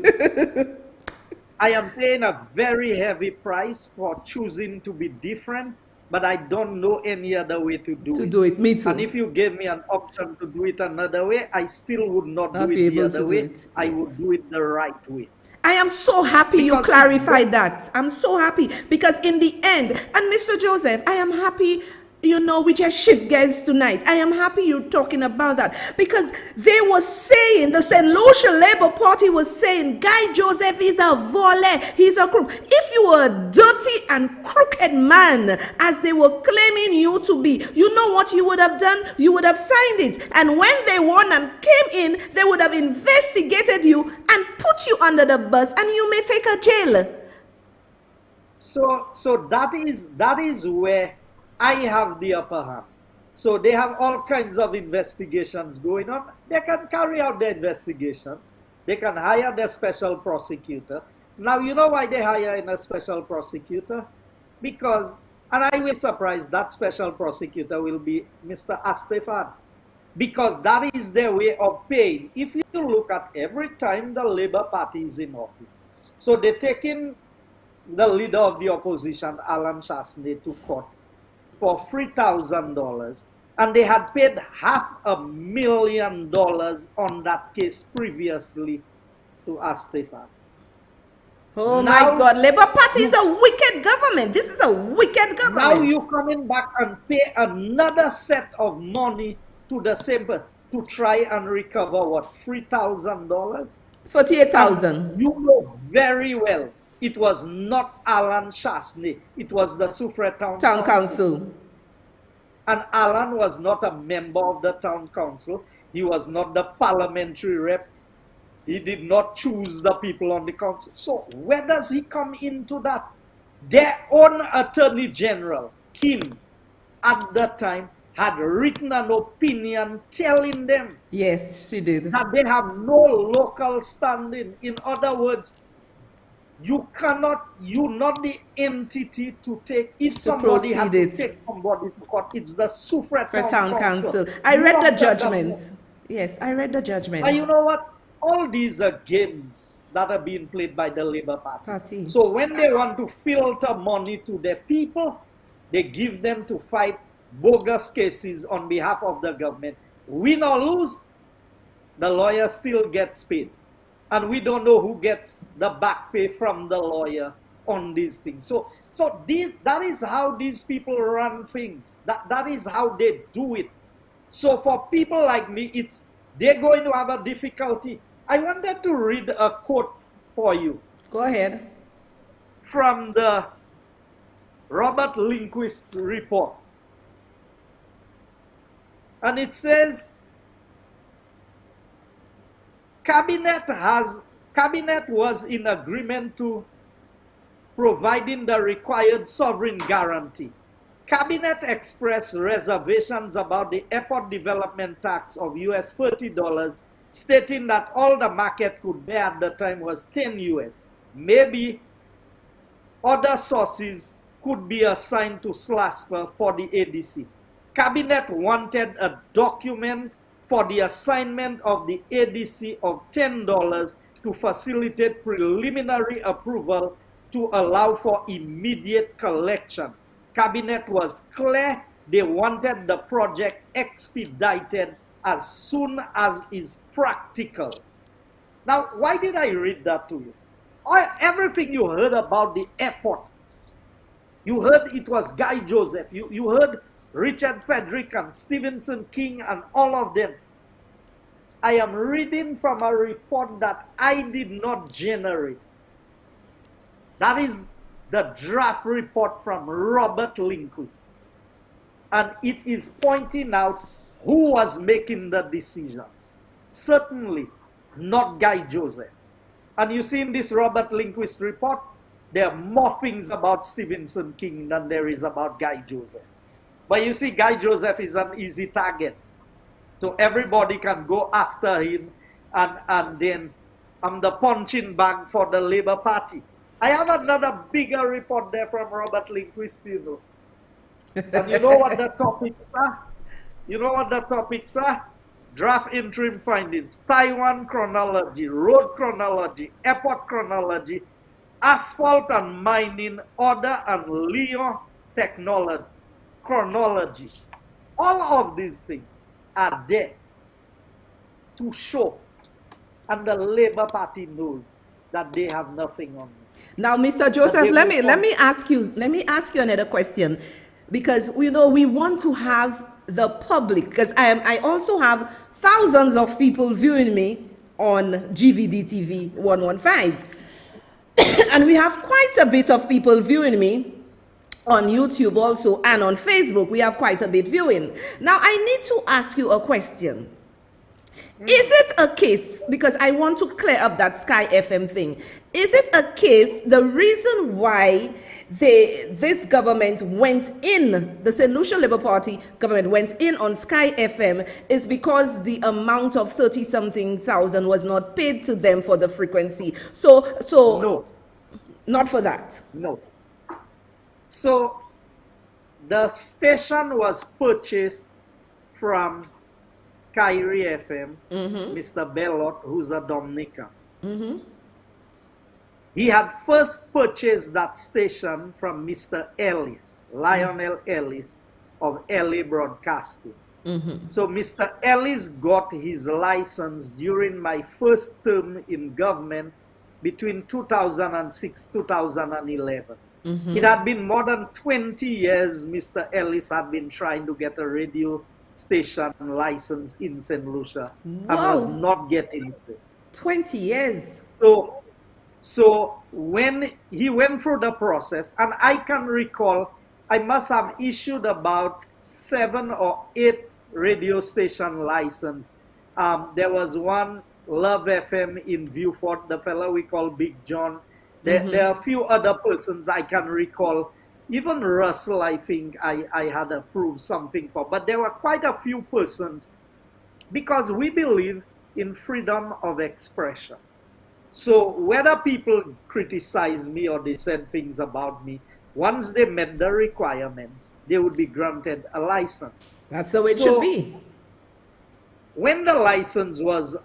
I am paying a very heavy price for choosing to be different, but I don't know any other way to do it. Me too. And if you gave me an option to do it another way, I still would not do it the other way. I would do it the right way. I am so happy you clarified that. I'm so happy, because in the end, and Mr. Joseph, I am happy, you know, we just shift gears tonight. I am happy you're talking about that, because they were saying, the St. Lucia Labour Party was saying, Guy Joseph is a volley, he's a crook. If you were a dirty and crooked man, as they were claiming you to be, you know what you would have done? You would have signed it. And when they won and came in, they would have investigated you and put you under the bus, and you may take a jail. So that is where I have the upper hand. So they have all kinds of investigations going on. They can carry out the investigations. They can hire their special prosecutor. Now, you know why they hire in a special prosecutor? Because, and I will be surprised, that special prosecutor will be Mr. Astefan. Because that is their way of paying. If you look at every time the Labour Party is in office, so they're taking the leader of the opposition, Alan Chasney, to court for $3,000, and they had paid $500,000 on that case previously to Astefan. Oh now, my God, Labour Party is a wicked government. This is a wicked government. Now you're coming back and pay another set of money to the same person to try and recover what, $3,000? 48,000. You know very well it was not Alan Chasney, it was the Soufriere Town Council. And Alan was not a member of the town council. He was not the parliamentary rep. He did not choose the people on the council. So where does he come into that? Their own Attorney General, Kim, at that time, had written an opinion telling them Yes, she did. that they have no local standing. In other words, you're not the entity to take, if somebody had to take somebody to court, it's the Soufriere Town Council. I read the judgment. Yes, I read the judgment. And you know what? All these are games that are being played by the Labour Party. So when they want to filter money to their people, they give them to fight bogus cases on behalf of the government. Win or lose, the lawyer still gets paid. And we don't know who gets the back pay from the lawyer on these things. So that is how these people run things. That is how they do it. So for people like me, they're going to have a difficulty. I wanted to read a quote for you. Go ahead. From the Robert Lindquist report. And it says, Cabinet was in agreement to providing the required sovereign guarantee. Cabinet expressed reservations about the airport development tax of US $30, stating that all the market could bear at the time was 10 US. Maybe other sources could be assigned to SLASPA for the ADC. Cabinet wanted a document for the assignment of the ADC of $10 to facilitate preliminary approval to allow for immediate collection. Cabinet was clear they wanted the project expedited as soon as is practical. Now, why did I read that to you? Everything you heard about the airport, you heard it was Guy Joseph, you heard Richard Frederick and Stevenson King and all of them. I am reading from a report that I did not generate. That is the draft report from Robert Lindquist. And it is pointing out who was making the decisions. Certainly not Guy Joseph. And you see in this Robert Lindquist report, there are more things about Stevenson King than there is about Guy Joseph. But you see, Guy Joseph is an easy target. So everybody can go after him, and then I'm the punching bag for the Labour Party. I have another bigger report there from Robert Lindquist, you know. And you know what the topics are? You know what the topics are? Draft interim findings, Taiwan chronology, road chronology, airport chronology, asphalt and mining, order and Lyon technology, chronology. All of these things are there to show, and the Labour Party knows that they have nothing on it. Now, Mr. Joseph, let me ask you another question, because we want to have the public, because I also have thousands of people viewing me on GVD TV 115, and we have quite a bit of people viewing me on YouTube also, and on Facebook we have quite a bit viewing. Now I need to ask you a question. Is it a case, because I want to clear up that Sky FM thing, is it a case, the reason why this government went in, the St. Lucia Labour Party government went in on Sky FM is because the amount of 30-something thousand was not paid to them for the frequency? So No. Not for that? No. So the station was purchased from Kyrie FM, Mr. Bellot, who's a Dominican. He had first purchased that station from Mr. Ellis, Lionel Ellis of LA Broadcasting. So Mr. Ellis got his license during my first term in government between 2006 2011. It had been more than 20 years Mr. Ellis had been trying to get a radio station license in St. Lucia and was Wow. not getting it. 20 years. So when he went through the process, and I can recall, I must have issued about 7 or 8 radio station license. There was one, Love FM in Viewfort, the fellow we call Big John. There are a few other persons I can recall. Even Russell, I think I had approved something for. But there were quite a few persons because we believe in freedom of expression. So whether people criticize me or they said things about me, once they met the requirements, they would be granted a license. That's the way it should be. When the license was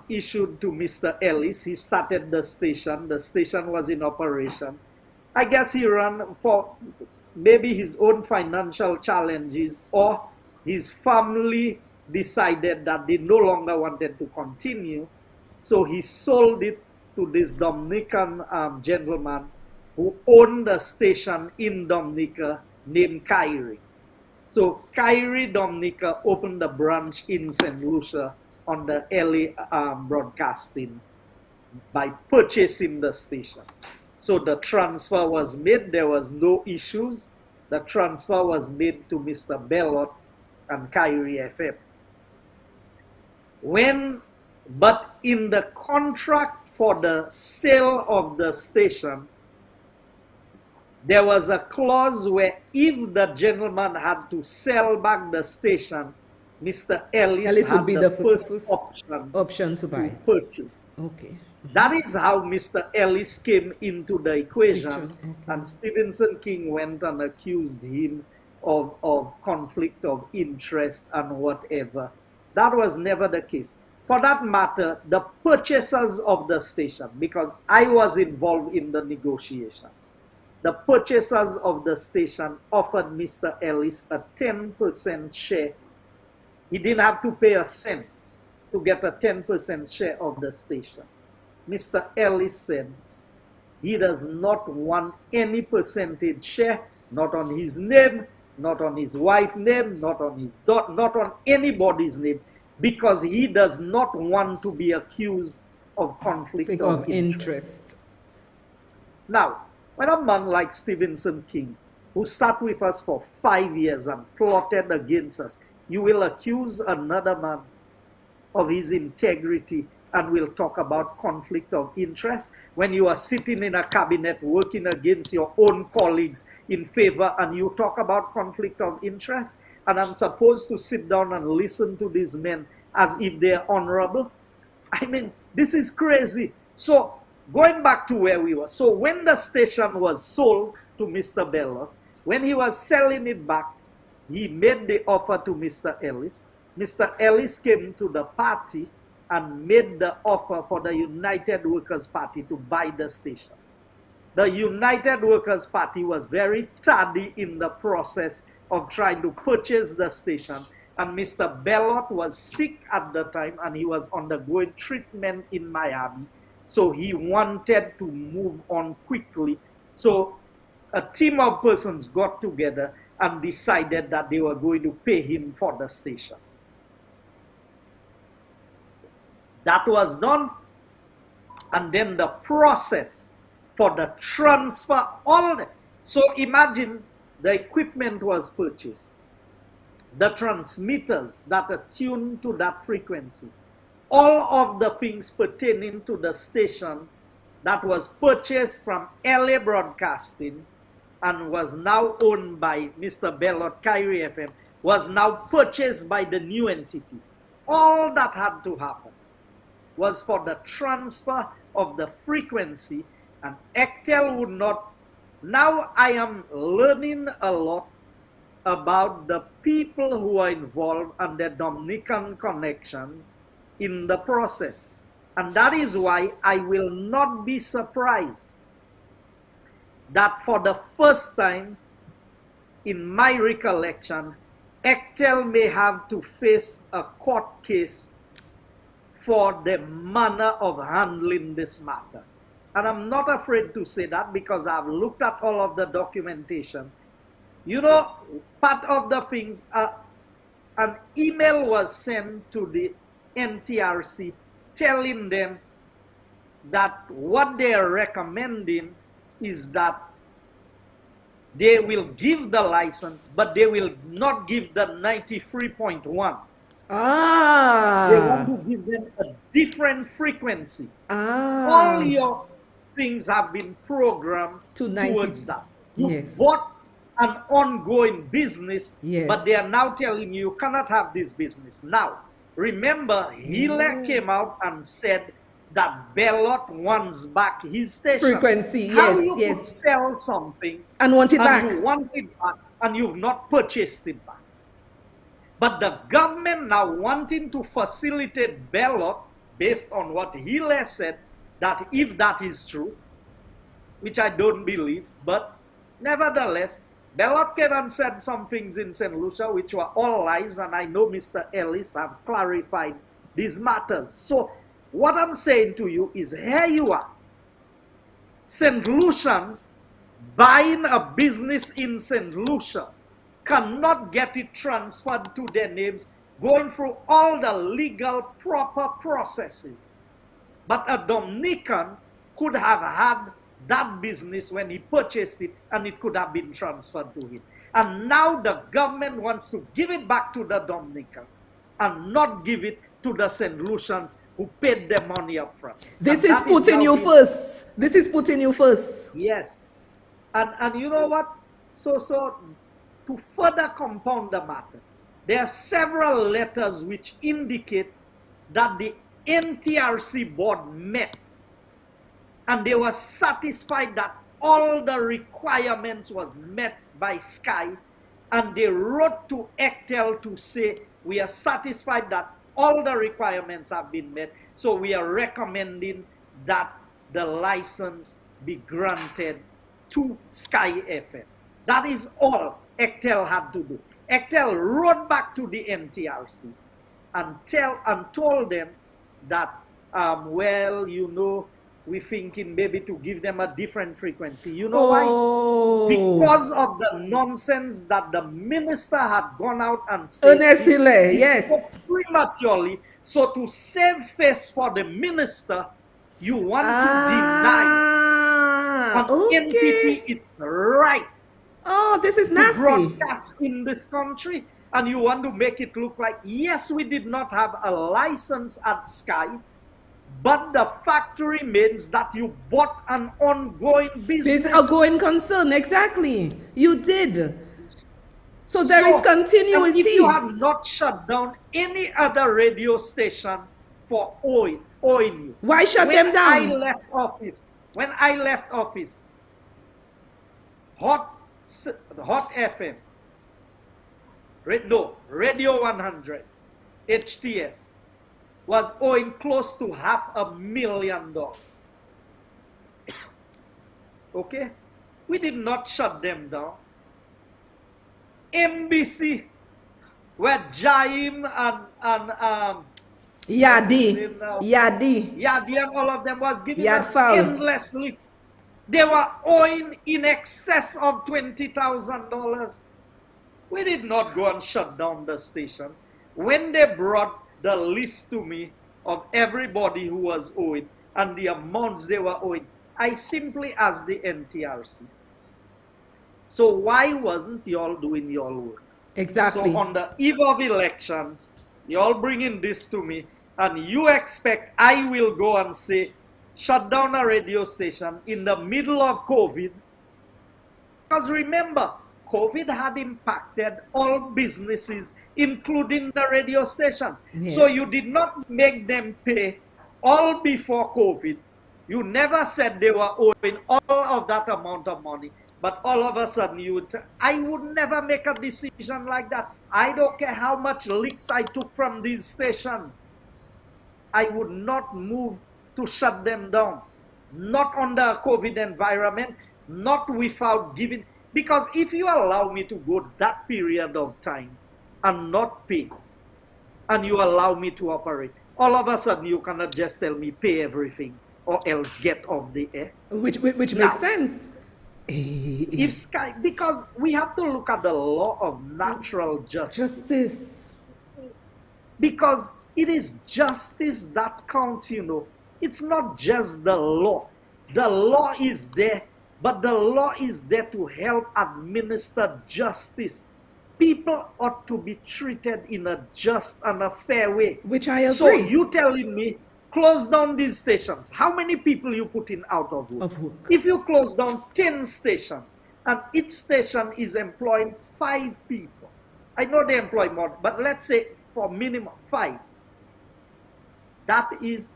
issued to Mr. Ellis, he started the station. The station was in operation. I guess he ran for maybe his own financial challenges, or his family decided that they no longer wanted to continue. So he sold it to this Dominican gentleman who owned a station in Dominica named Kyrie. So Kyrie Dominica opened a branch in St. Lucia on the LA broadcasting by purchasing the station. So the transfer was made, there was no issues. The transfer was made to Mr. Bellot and Kyrie FM. But in the contract for the sale of the station, there was a clause where if the gentleman had to sell back the station, Mr. Ellis would be the first option to buy it. purchase. Okay. That is how Mr. Ellis came into the equation. Okay. And Stephenson King went and accused him of conflict of interest and whatever. That was never the case. For that matter, the purchasers of the station, because I was involved in the negotiations, the purchasers of the station offered Mr. Ellis a 10% share. He didn't have to pay a cent to get a 10% share of the station. Mr. Ellis said he does not want any percentage share, not on his name, not on his wife's name, not on his daughter, not on anybody's name, because he does not want to be accused of conflict of interest. Now, when a man like Stephenson King, who sat with us for 5 years and plotted against us, you will accuse another man of his integrity and will talk about conflict of interest when you are sitting in a cabinet working against your own colleagues in favor, and you talk about conflict of interest, and I'm supposed to sit down and listen to these men as if they're honorable? I mean, this is crazy. So going back to where we were. So when the station was sold to Mr. Bello, when he was selling it back, he made the offer to Mr. Ellis. Mr. Ellis came to the party and made the offer for the United Workers' Party to buy the station. The United Workers' Party was very tardy in the process of trying to purchase the station, and Mr. Bellot was sick at the time and he was undergoing treatment in Miami. So he wanted to move on quickly. So a team of persons got together and decided that they were going to pay him for the station. That was done, and then the process for the transfer, so imagine the equipment was purchased, the transmitters that are tuned to that frequency, all of the things pertaining to the station that was purchased from LA Broadcasting and was now owned by Mr. Bellot, Kyrie FM, was now purchased by the new entity. All that had to happen was for the transfer of the frequency, and Ectel would not. Now I am learning a lot about the people who are involved and their Dominican connections in the process. And that is why I will not be surprised that for the first time in my recollection, Ectel may have to face a court case for the manner of handling this matter. And I'm not afraid to say that because I've looked at all of the documentation. You know, part of the things, an email was sent to the NTRC telling them that what they are recommending is that they will give the license, but they will not give the 93.1. They want to give them a different frequency. All your things have been programmed towards that. You bought an ongoing business, but they are now telling you cannot have this business. Now, remember, Hiller came out and said that Bellot wants back his station. Frequency, How you could sell something and want it back. You want it back and you've not purchased it back. But the government now wanting to facilitate Bellot based on what Hiller said, that if that is true, which I don't believe, but nevertheless, Bellot came and said some things in St. Lucia which were all lies, and I know Mr. Ellis have clarified these matters. So what I'm saying to you is, here you are, St. Lucians buying a business in St. Lucia, cannot get it transferred to their names, going through all the legal proper processes. But a Dominican could have had that business when he purchased it, and it could have been transferred to him. And now the government wants to give it back to the Dominican and not give it to the St. Lucians who paid their money up front. This is putting you first. This is putting you first. Yes. And you know what? So to further compound the matter, there are several letters which indicate that the NTRC board met and they were satisfied that all the requirements was met by Sky, and they wrote to Ectel to say, we are satisfied that all the requirements have been met, so we are recommending that the license be granted to Sky FM. That is all Ectel had to do. Ectel wrote back to the NTRC and told them that, well, you know, we're thinking maybe to give them a different frequency. You know why? Because of the nonsense that the minister had gone out and said. Yes. Prematurely. So to save face for the minister, you want to deny an entity its right. This is nasty. To broadcast in this country, and you want to make it look like, yes, we did not have a license at Sky, but the fact remains that you bought an ongoing business. This ongoing concern, exactly. You did. So there is continuity. If you have not shut down any other radio station for owing you. Why shut them down? When I left office, Hot FM, Radio 100, HTS, was owing close to $500,000. Okay? We did not shut them down. NBC, where Jaim and Yadi and all of them was giving us endless leaks. They were owing in excess of $20,000. We did not go and shut down the stations. When they brought the list to me of everybody who was owing and the amounts they were owing, I simply asked the NTRC, so why wasn't y'all doing your work? Exactly. So on the eve of elections, y'all bringing this to me, and you expect I will go and say, shut down a radio station in the middle of COVID? Because remember, COVID had impacted all businesses, including the radio stations. Yes. So you did not make them pay all before COVID. You never said they were owing all of that amount of money. But all of a sudden, I would never make a decision like that. I don't care how much leaks I took from these stations. I would not move to shut them down. Not under a COVID environment, not without giving. Because if you allow me to go that period of time and not pay, and you allow me to operate, all of a sudden you cannot just tell me pay everything or else get off the air. Which makes sense. If Sky, because we have to look at the law of natural justice. because it is justice that counts, you know. It's not just the law. The law is there, but the law is there to help administer justice. People ought to be treated in a just and a fair way. Which I agree. So you telling me, close down these stations. How many people you putting out of work? If you close down 10 stations, and each station is employing 5 people. I know they employ more, but let's say for minimum 5. That is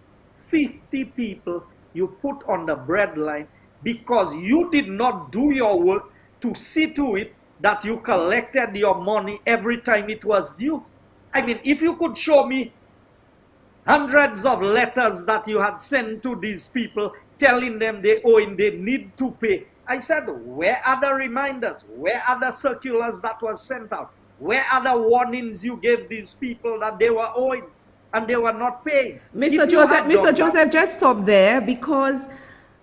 50 people you put on the breadline because you did not do your work to see to it that you collected your money every time it was due. I mean, if you could show me hundreds of letters that you had sent to these people telling them they owe and they need to pay. I said, where are the reminders? Where are the circulars that was sent out? Where are the warnings you gave these people that they were owing and they were not paying? Mr. Joseph, just stop there, because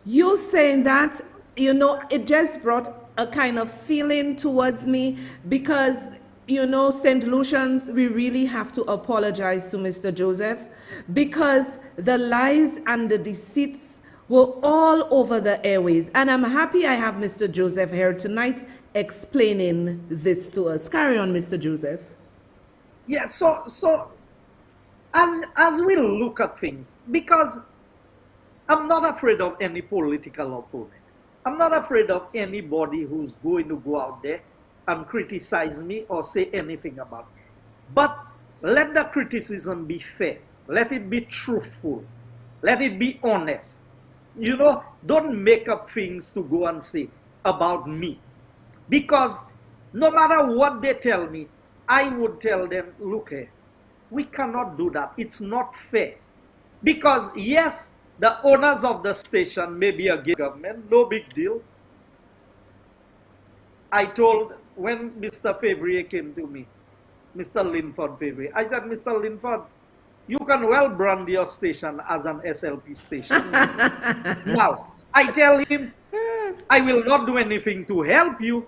you saying that, you know, it just brought a kind of feeling towards me, because, you know, St. Lucians, we really have to apologize to Mr. Joseph, because the lies and the deceits were all over the airways. And I'm happy I have Mr. Joseph here tonight explaining this to us. Carry on, Mr. Joseph. Yeah, so as we look at things, because I'm not afraid of any political opponent. I'm not afraid of anybody who's going to go out there and criticize me or say anything about me. But let the criticism be fair. Let it be truthful. Let it be honest. You know, don't make up things to go and say about me. Because no matter what they tell me, I would tell them, look here, we cannot do that. It's not fair. Because yes, the owners of the station may be a government, no big deal. I told, when Mr. Favre came to me, Mr. Linford Favre, I said, Mr. Linford, you can well brand your station as an SLP station. Now, I tell him, I will not do anything to help you,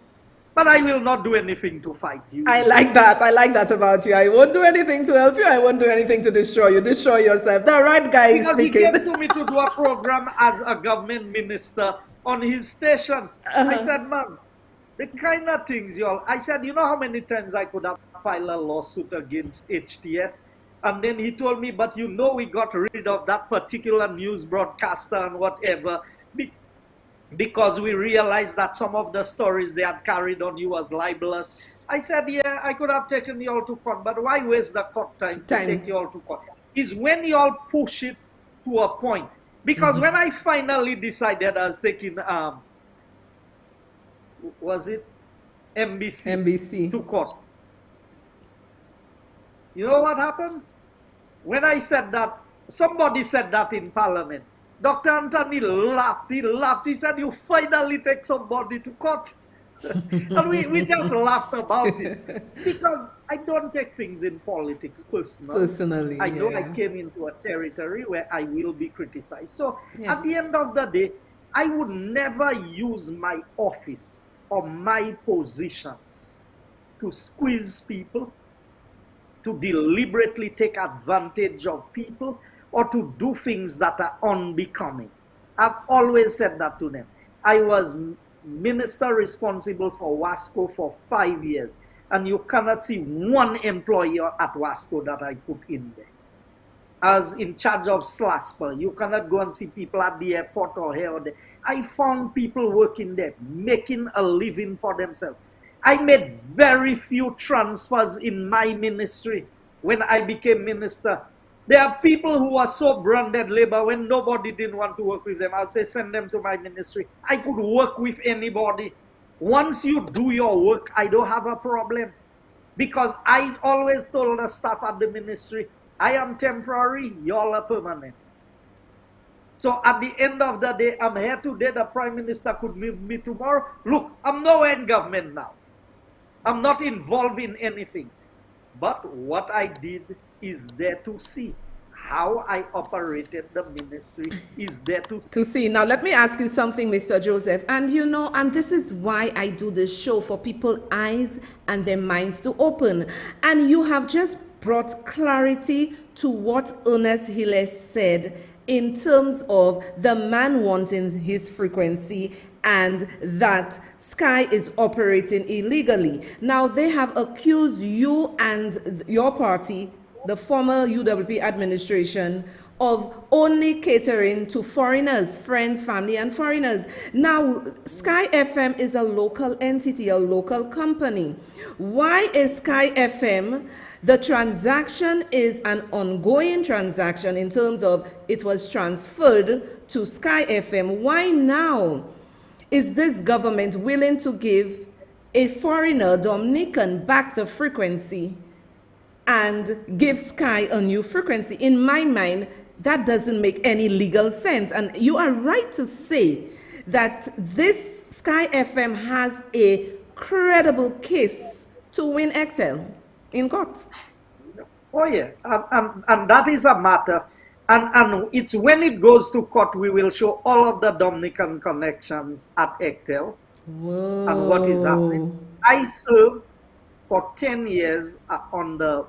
but I will not do anything to fight you. I like that. I like that about you. I won't do anything to help you. I won't do anything to destroy you. Destroy yourself. The right guy is speaking. He came to me to do a program as a government minister on his station. I said, man, the kind of things y'all... I said, you know how many times I could have filed a lawsuit against HTS? And then he told me, but you know we got rid of that particular news broadcaster and whatever because we realized that some of the stories they had carried on you was libelous. I said, yeah, I could have taken you all to court, but why waste the court time to take you all to court? Is when you all push it to a point. Because when I finally decided I was taking, was it NBC to court? You know what happened? When I said that, somebody said that in Parliament. Dr. Anthony laughed. He laughed. He said, you finally take somebody to court. And we just laughed about it. Because I don't take things in politics personally. I know I came into a territory where I will be criticized. So at the end of the day, I would never use my office or my position to squeeze people, to deliberately take advantage of people, or to do things that are unbecoming. I've always said that to them. I was minister responsible for Wasco for 5 years, and you cannot see one employee at Wasco that I put in there. I was in charge of SLASPA. You cannot go and see people at the airport or here or there. I found people working there, making a living for themselves. I made very few transfers in my ministry when I became minister. There are people who are so branded labor when nobody didn't want to work with them. I would say send them to my ministry. I could work with anybody. Once you do your work, I don't have a problem. Because I always told the staff at the ministry, I am temporary, y'all are permanent. So at the end of the day, I'm here today, the Prime Minister could move me tomorrow. Look, I'm nowhere in government now. I'm not involved in anything. But what I did is there to see. How I operated the ministry is there to see. Now, let me ask you something, Mr. Joseph. And you know, and this is why I do this show, for people's eyes and their minds to open. And you have just brought clarity to what Ernest Hilles said in terms of the man wanting his frequency and that Sky is operating illegally. Now, they have accused you and your party, the former UWP administration, of only catering to foreigners, friends, family, and foreigners. Now, Sky FM is a local entity, a local company. Why is Sky FM? The transaction is an ongoing transaction in terms of it was transferred to Sky FM. Why now is this government willing to give a foreigner, Dominican, back the frequency and give Sky a new frequency? In my mind, that doesn't make any legal sense. And you are right to say that this Sky FM has a credible case to win Ectel in court. Oh yeah, and that is a matter. And it's when it goes to court, we will show all of the Dominican connections at Ectel and what is happening. I served for 10 years on the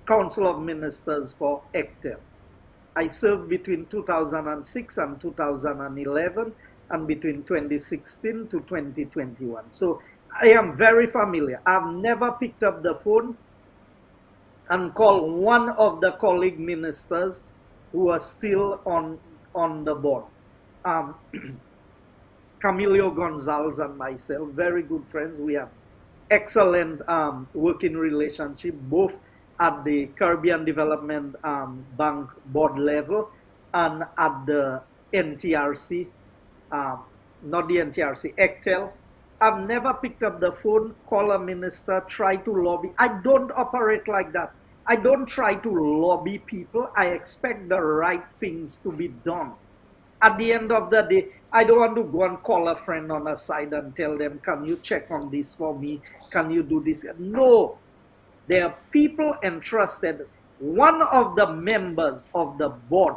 Council of Ministers for Ectel. I served between 2006 and 2011 and between 2016 to 2021. So I am very familiar. I've never picked up the phone and called one of the colleague ministers who are still on the board. Camilo Gonzalez and myself, very good friends. We have excellent working relationship, both at the Caribbean Development Bank board level and at the NTRC, not the NTRC, Ectel. I've never picked up the phone, call a minister, try to lobby. I don't operate like that. I don't try to lobby people. I expect the right things to be done. At the end of the day, I don't want to go and call a friend on a side and tell them, can you check on this for me? Can you do this? No. There are people entrusted. One of the members of the board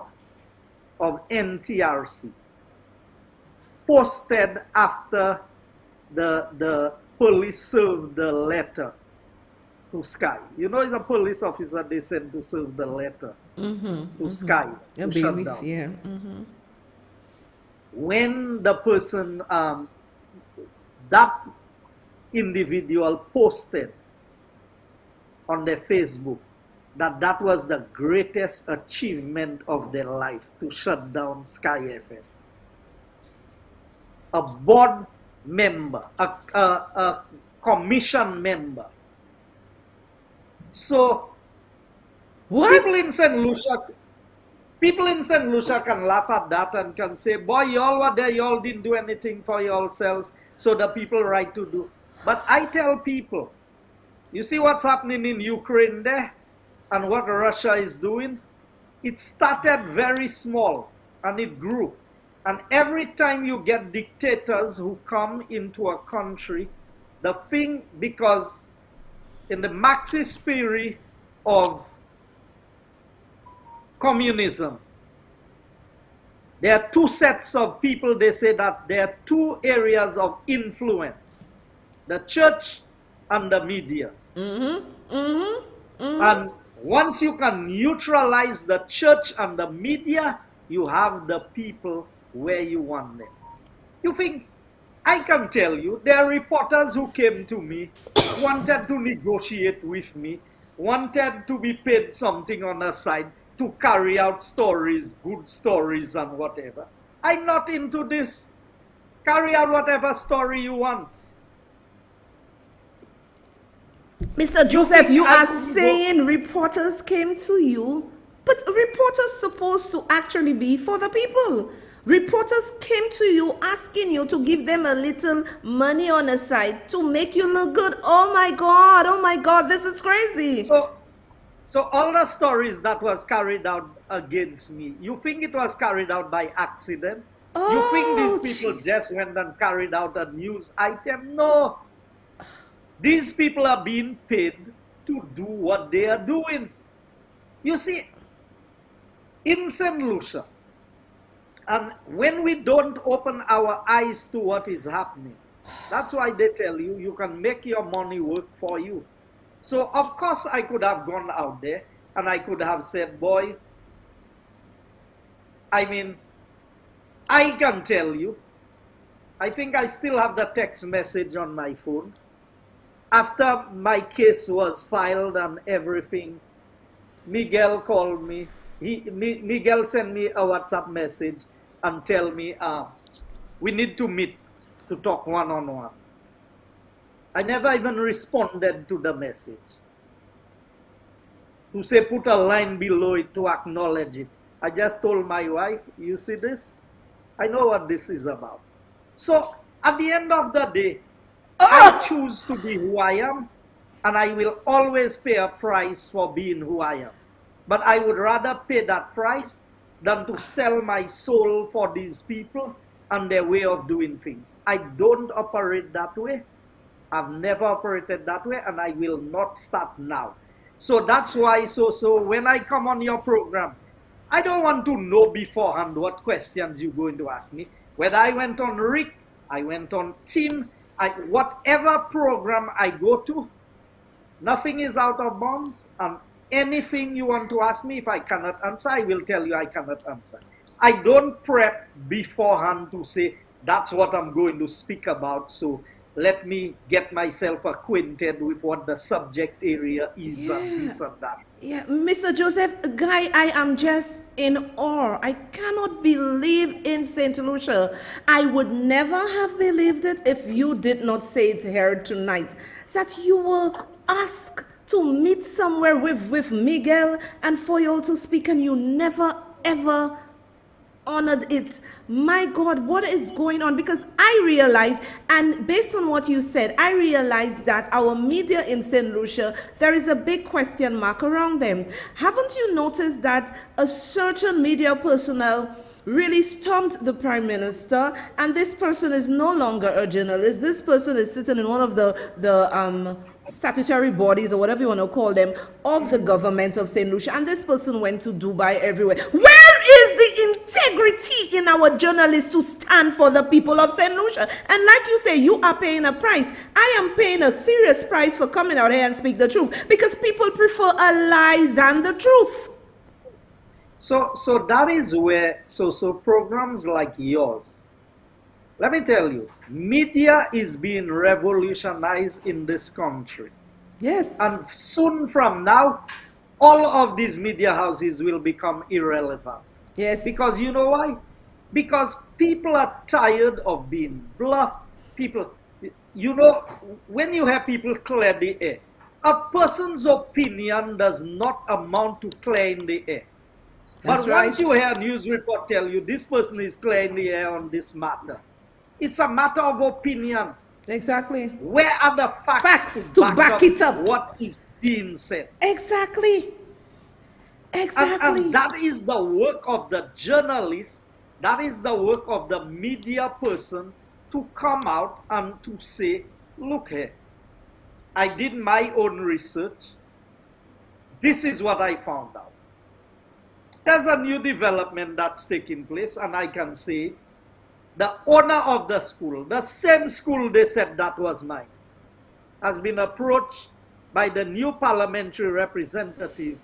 of NTRC posted after the police served the letter to Sky. You know, the police officer, they sent to serve the letter to Sky to shut down. Yeah. When the person, that individual posted on their Facebook that was the greatest achievement of their life, to shut down Sky FM. A board member, a commission member. So What? people in St. Lucia can laugh at that and can say, boy, y'all were there, y'all didn't do anything for yourselves, so the people right to do. But I tell people, you see what's happening in Ukraine there and what Russia is doing? It started very small and it grew. And every time you get dictators who come into a country, the thing, because in the Marxist theory of communism, there are two sets of people. They say that there are two areas of influence, the church and the media. And once you can neutralize the church and the media, you have the people where you want them. You think, I can tell you, there are reporters who came to me, wanted to negotiate with me, wanted to be paid something on the side to carry out stories, good stories and whatever. I'm not into this. Carry out whatever story you want. Mr. Joseph, you are saying reporters came to you, but reporters supposed to actually be for the people. Reporters came to you asking you to give them a little money on the side to make you look good. Oh my God, this is crazy. So all the stories that was carried out against me, you think it was carried out by accident? You think these people just went and carried out a news item? No. These people are being paid to do what they are doing. You see, in St. Lucia, and when we don't open our eyes to what is happening, that's why they tell you, you can make your money work for you. So of course I could have gone out there and I could have said, boy, I mean, I can tell you, I think I still have the text message on my phone. After my case was filed and everything, Miguel called me. Miguel sent me a WhatsApp message and tell me, we need to meet to talk one-on-one. I never even responded to the message. To say put a line below it to acknowledge it. I just told my wife, you see this? I know what this is about. So at the end of the day, I choose to be who I am, and I will always pay a price for being who I am. But I would rather pay that price than to sell my soul for these people and their way of doing things. I don't operate that way. I've never operated that way, and I will not start now. So that's why, so when I come on your program, I don't want to know beforehand what questions you're going to ask me. Whether I went on Rick, I went on Tim, whatever program I go to, nothing is out of bounds, and anything you want to ask me, if I cannot answer, I will tell you I cannot answer. I don't prep beforehand to say, that's what I'm going to speak about, so let me get myself acquainted with what the subject area is and this and that. Yeah, Mr. Joseph, Guy, I am just in awe. I cannot believe in St. Lucia. I would never have believed it if you did not say it here tonight, that you were asked to meet somewhere with Miguel and for you all to speak, and you never ever honored it. My God, what is going on? Because I realize, and based on what you said, I realize that our media in St. Lucia, there is a big question mark around them. Haven't you noticed that a certain media personnel really stormed the Prime Minister, and this person is no longer a journalist? This person is sitting in one of the statutory bodies, or whatever you want to call them, of the government of St. Lucia, and this person went to Dubai everywhere. Where is the integrity in our journalists to stand for the people of St. Lucia? And like you say, you are paying a price. I am paying a serious price for coming out here and speak the truth, because people prefer a lie than the truth. So that is where, so programs like yours, let me tell you, media is being revolutionized in this country. Yes. And soon from now, all of these media houses will become irrelevant. Yes. Because you know why? Because people are tired of being bluffed. People, you know, when you have people clear the air, a person's opinion does not amount to clearing the air. That's but once you hear a news report tell you this person is clearing the air on this matter, it's a matter of opinion. Exactly. Where are the facts to back it up? What is being said? Exactly. Exactly. And that is the work of the journalist, that is the work of the media person, to come out and to say, look here, I did my own research. This is what I found out. There's a new development that's taking place, and I can say the owner of the school, the same school they said that was mine, has been approached by the new parliamentary representative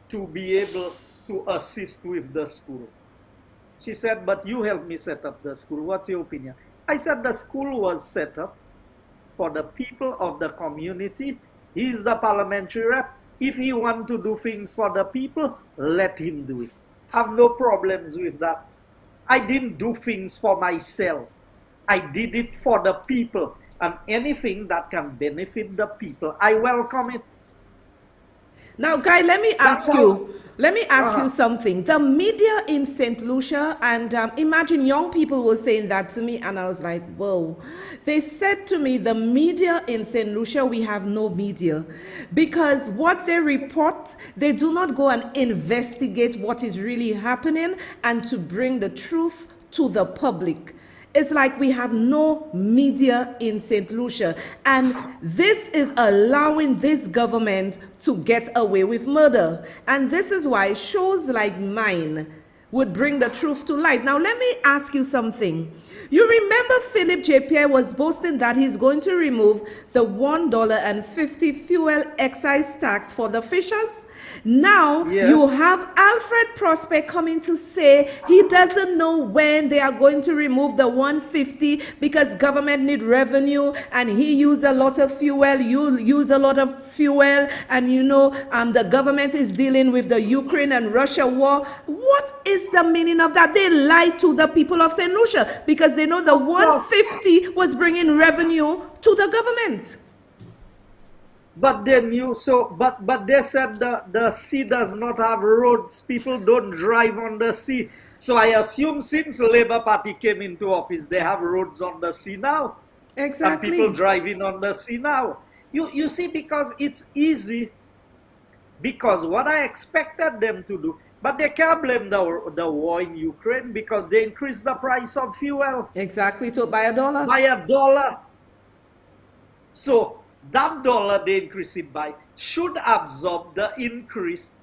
to be able to assist with the school. She said, but you helped me set up the school. What's your opinion? I said the school was set up for the people of the community. He's the parliamentary rep. If he wants to do things for the people, let him do it. I have no problems with that. I didn't do things for myself. I did it for the people. And anything that can benefit the people, I welcome it. Now, Guy, let me ask you something. The media in St. Lucia, and imagine young people were saying that to me, and I was like, whoa. They said to me, the media in St. Lucia, we have no media. Because what they report, they do not go and investigate what is really happening and to bring the truth to the public. It's like we have no media in St. Lucia, and this is allowing this government to get away with murder. And this is why shows like mine, would bring the truth to light. Now, let me ask you something. You remember Philip J. Pierre was boasting that he's going to remove the $1.50 fuel excise tax for the fishers? Now, Yes. you have Alfred Prosper coming to say he doesn't know when they are going to remove the 150 because government need revenue and he used a lot of fuel, you use a lot of fuel, and the government is dealing with the Ukraine and Russia war. What is the meaning of that? They lied to the people of St. Lucia because they know the 150 was bringing revenue to the government. But they knew but they said the sea does not have roads. People don't drive on the sea. So I assume since Labour Party came into office, they have roads on the sea now. Exactly. And people driving on the sea now. You see, because it's easy. Because what I expected them to do, but they can't blame the war in Ukraine because they increased the price of fuel. Exactly, so by $1. By $1. So that dollar they increase it by should absorb the increase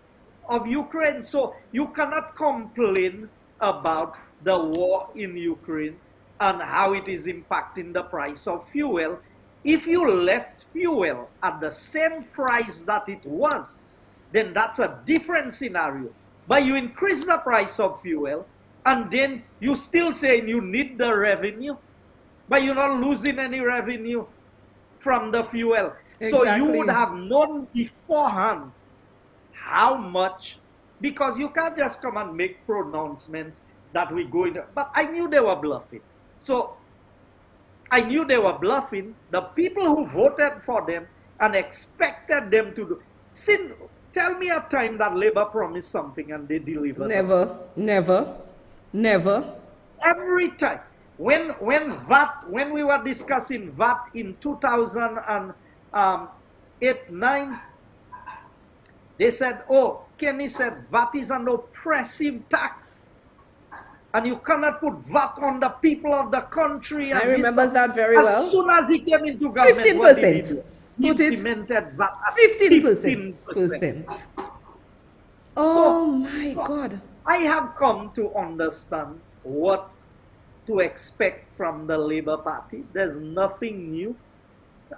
of Ukraine. So you cannot complain about the war in Ukraine and how it is impacting the price of fuel if you left fuel at the same price that it was. Then that's a different scenario. But you increase the price of fuel and then you still saying you need the revenue, but you're not losing any revenue from the fuel. Exactly. So you would have known beforehand how much, because you can't just come and make pronouncements that we go into. But I knew they were bluffing. So I knew they were bluffing. The people who voted for them and expected them to do. Tell me a time that Labour promised something and they delivered. Never. Every time. When we were discussing VAT in 2008-9, they said, Kenny said VAT is an oppressive tax. And you cannot put VAT on the people of the country. And I remember that very well. As soon as he came into government, 15%. what did he do? He Put it implemented VAT at 15%. Oh my God. I have come to understand what to expect from the Labour Party. There's nothing new.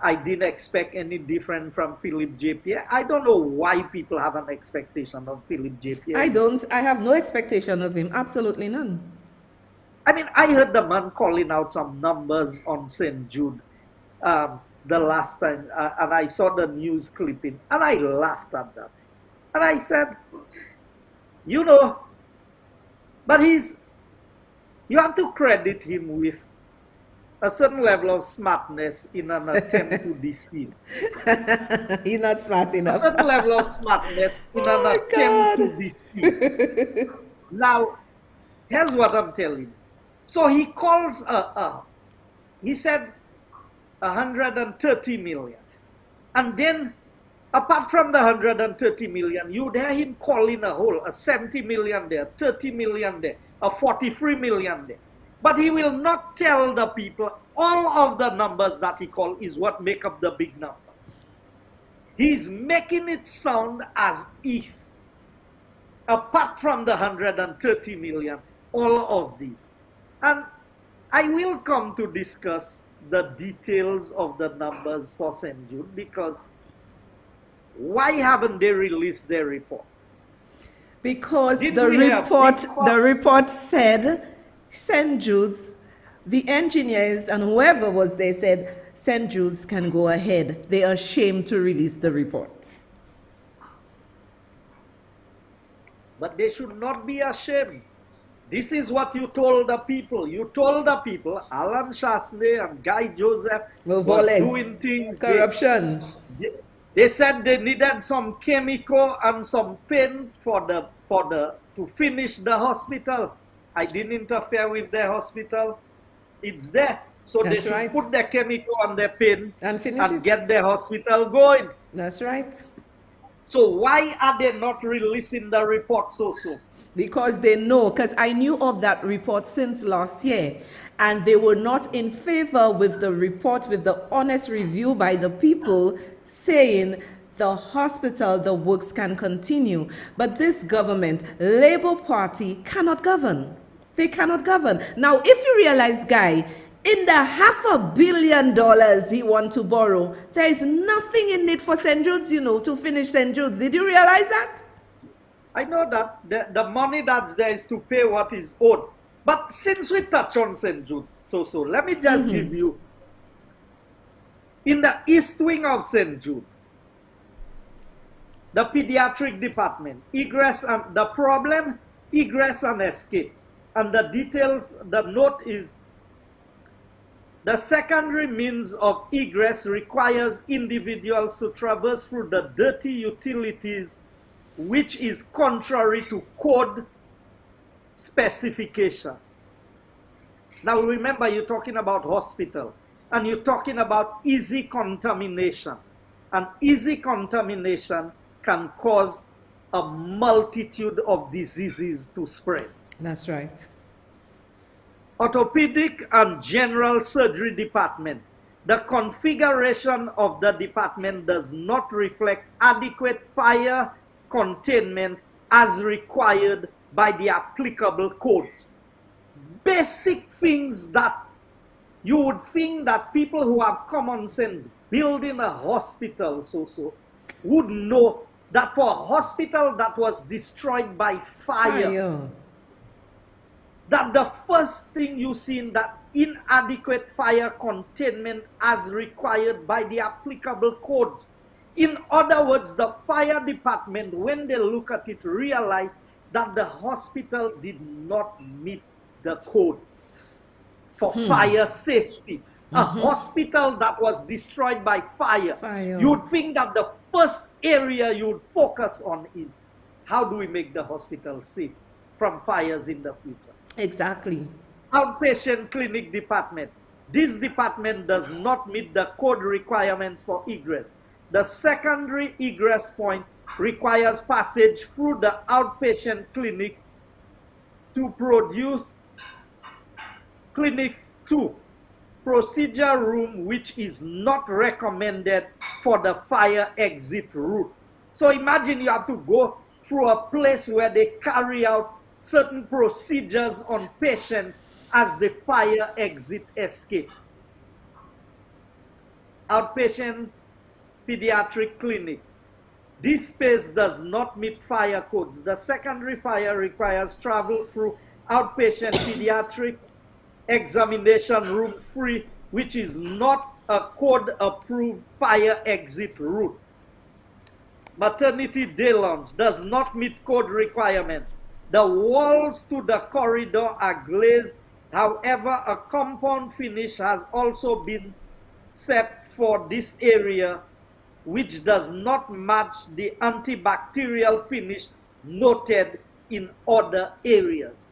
I didn't expect any different from Philip J. Pierre. I don't know why people have an expectation of Philip J. Pierre. I don't. I have no expectation of him. Absolutely none. I mean, I heard the man calling out some numbers on St. Jude the last time, and I saw the news clipping, and I laughed at that. And I said, but you have to credit him with a certain level of smartness in an attempt to deceive. He's not smart enough. A certain level of smartness in an attempt to deceive. Now, here's what I'm telling you. So he calls, he said 130 million. And then, apart from the 130 million, you'd hear him calling a 70 million there, 30 million there, a 43 million there. But he will not tell the people all of the numbers that he called is what make up the big number. He's making it sound as if, apart from the 130 million, all of these. And I will come to discuss the details of the numbers for St. Jude, because why haven't they released their report? Because the report said St. Jude's, the engineers and whoever was there said St. Jude's can go ahead. They are ashamed to release the report. But they should not be ashamed. This is what you told the people. You told the people Alan Chasney and Guy Joseph was doing things. Corruption. They said they needed some chemical and some paint to finish the hospital. I didn't interfere with their hospital. It's there. So That's they should right. put their chemical and their paint And finish it. get their hospital going. That's right. So why are they not releasing the report so soon? Because they know, because I knew of that report since last year, and they were not in favor with the report, with the honest review by the people saying the hospital, the works can continue. But this government, Labour Party, cannot govern. They cannot govern. Now, if you realize, Guy, in the $500 million he want to borrow, there is nothing in it for St. Jude's, to finish St. Jude's. Did you realize that? I know that the money that's there is to pay what is owed. But since we touch on St. Jude, so let me just give you, in the east wing of St. Jude, the pediatric department, egress and the problem, egress and escape. And the details, the note is, the secondary means of egress requires individuals to traverse through the dirty utilities, which is contrary to code specifications. Now remember, you're talking about hospital, and you're talking about easy contamination. And easy contamination can cause a multitude of diseases to spread. That's right. Orthopedic and general surgery department. The configuration of the department does not reflect adequate fire containment as required by the applicable codes. Basic things that you would think that people who have common sense building a hospital would know that for a hospital that was destroyed by fire. That the first thing you see in that inadequate fire containment as required by the applicable codes. In other words, the fire department, when they look at it, realize that the hospital did not meet the code for fire safety. A hospital that was destroyed by fire. You would think that the first area you would focus on is how do we make the hospital safe from fires in the future. Exactly. Outpatient clinic department. This department does not meet the code requirements for egress. The secondary egress point requires passage through the outpatient clinic to produce clinic 2 procedure room, which is not recommended for the fire exit route. So imagine you have to go through a place where they carry out certain procedures on patients as the fire exit escape. Outpatient pediatric clinic. This space does not meet fire codes. The secondary fire requires travel through outpatient pediatric examination room 3, which is not a code approved fire exit route. Maternity day lounge does not meet code requirements. The walls to the corridor are glazed. However, a compound finish has also been set for this area, which does not match the antibacterial finish noted in other areas.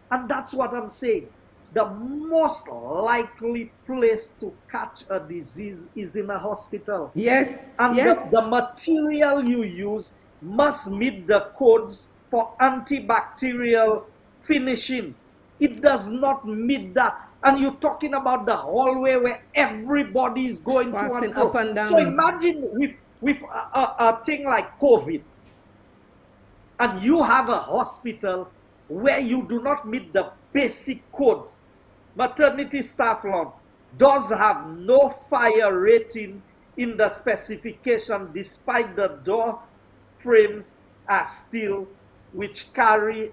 And that's what I'm saying. The most likely place to catch a disease is in a hospital. Yes. And yes. The material you use must meet the codes for antibacterial finishing. It does not meet that. And you're talking about the hallway where everybody is going to and fro. Up and down. So imagine with a thing like COVID, and you have a hospital where you do not meet the basic codes. Maternity staff lounge does have no fire rating in the specification, despite the door frames are steel, which carry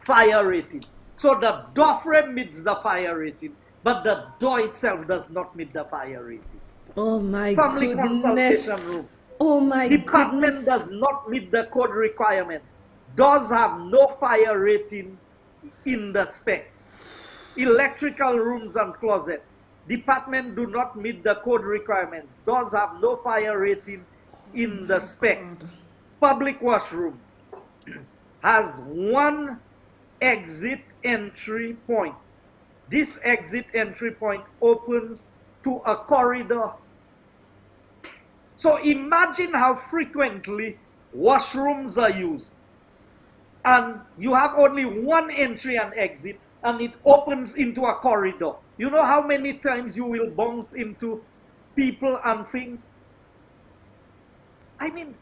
fire rating. So the door frame meets the fire rating, but the door itself does not meet the fire rating. Oh my Family goodness. consultation room. Oh my Department goodness. does not meet the code requirement. Doors have no fire rating in the specs. Electrical rooms and closet. Department do not meet the code requirements. Doors have no fire rating in the specs. Public washrooms has one exit entry point. This exit entry point opens to a corridor. So imagine how frequently washrooms are used. And you have only one entry and exit, and it opens into a corridor. You know how many times you will bounce into people and things? I mean,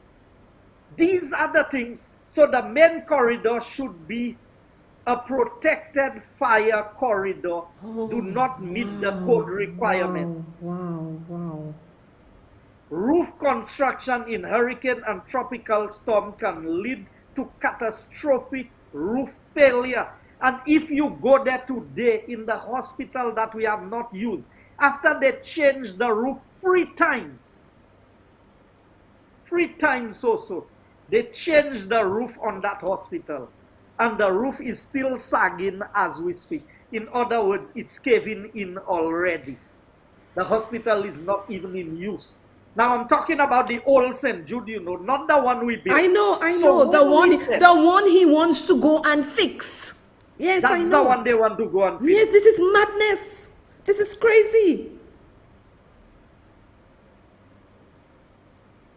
these are the things. So the main corridor should be a protected fire corridor. Do not meet the code requirements. Wow. Roof construction in hurricane and tropical storm can lead to catastrophic roof failure. And if you go there today in the hospital that we have not used, after they changed the roof 3 times, 3 times also, they changed the roof on that hospital. And the roof is still sagging as we speak. In other words, it's caving in already. The hospital is not even in use. Now I'm talking about the old St. Jude, you know, not the one we built. I know. So The when one he wants to go and fix. Yes, I know. that's the one they want to go and fix. Yes, this is madness. This is crazy.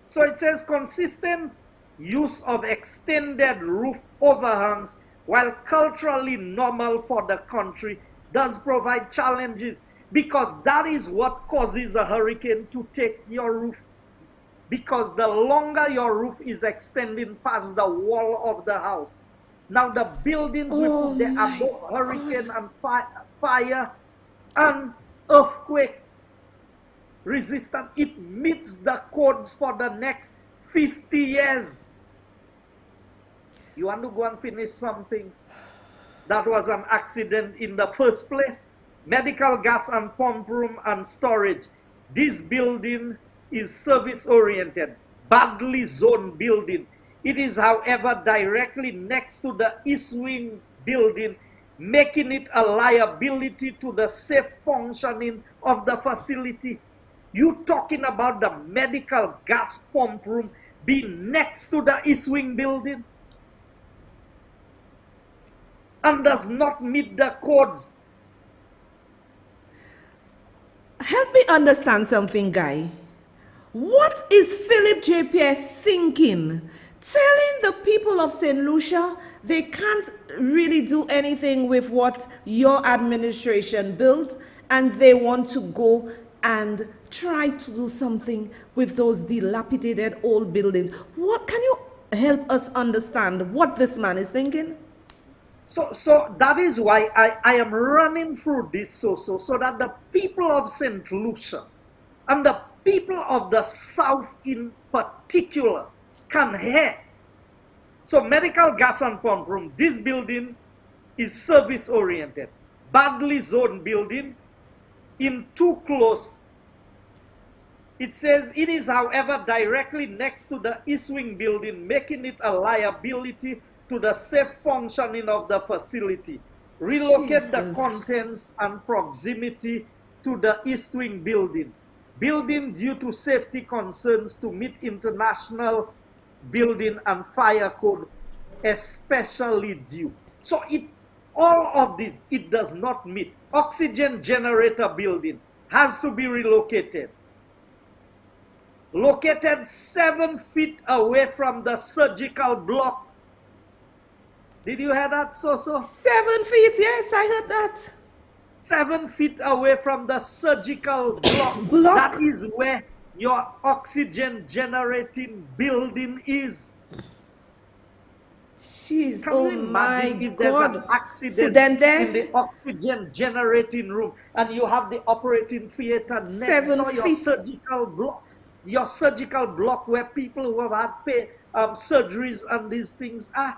So it says consistent use of extended roof overhangs, while culturally normal for the country, does provide challenges, because that is what causes a hurricane to take your roof. Because the longer your roof is extending past the wall of the house. Now the buildings we put there are both hurricane and fire and earthquake resistant. It meets the codes for the next 50 years. You want to go and finish something that was an accident in the first place? Medical gas and pump room and storage. This building is service oriented, badly zoned building. It is, however, directly next to the East Wing building, making it a liability to the safe functioning of the facility. You talking about the medical gas pump room being next to the East Wing building and does not meet the codes. Help me understand something, Guy. What is Philip J. Pierre thinking? Telling the people of St. Lucia they can't really do anything with what your administration built, and they want to go and try to do something with those dilapidated old buildings. What can you help us understand what this man is thinking? So that is why I am running through this so that the people of St. Lucia and the people of the South in particular can hear. So medical gas and pump room, this building is service oriented, badly zoned building, in too close. It says it is, however, directly next to the East Wing building, making it a liability to the safe functioning of the facility. Relocate the contents and proximity to the East Wing building. Building due to safety concerns to meet international building and fire code, especially due. So all of this, it does not meet. Oxygen generator building has to be relocated. Located 7 feet away from the surgical block. Did you hear that, Soso? 7 feet, yes, I heard that. 7 feet away from the surgical block. That is where your oxygen generating building is. Jeez, Can oh you imagine my if there's God. an accident in the oxygen generating room and you have the operating theater next 7 to your feet. surgical block? Your surgical block where people who have had surgeries and these things are.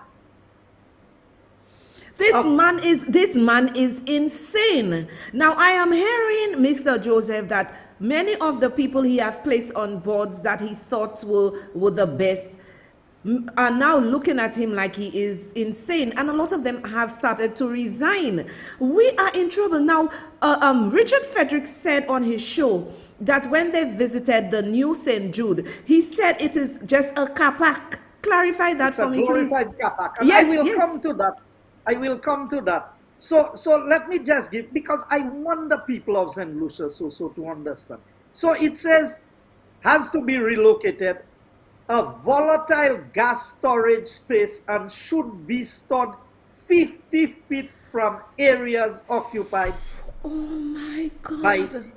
This man is insane. Now I am hearing, Mr. Joseph, that many of the people he have placed on boards that he thought were the best are now looking at him like he is insane, and a lot of them have started to resign. We are in trouble now. Richard Frederick said on his show that when they visited the new St. Jude, he said it is just a car park. Clarify that for me, please. Car park. And Yes, I will yes. come to that. I will come to that. So let me just give, because I want the people of St. Lucia so to understand. So it says, has to be relocated, a volatile gas storage space, and should be stored 50 feet from areas occupied Oh my by God.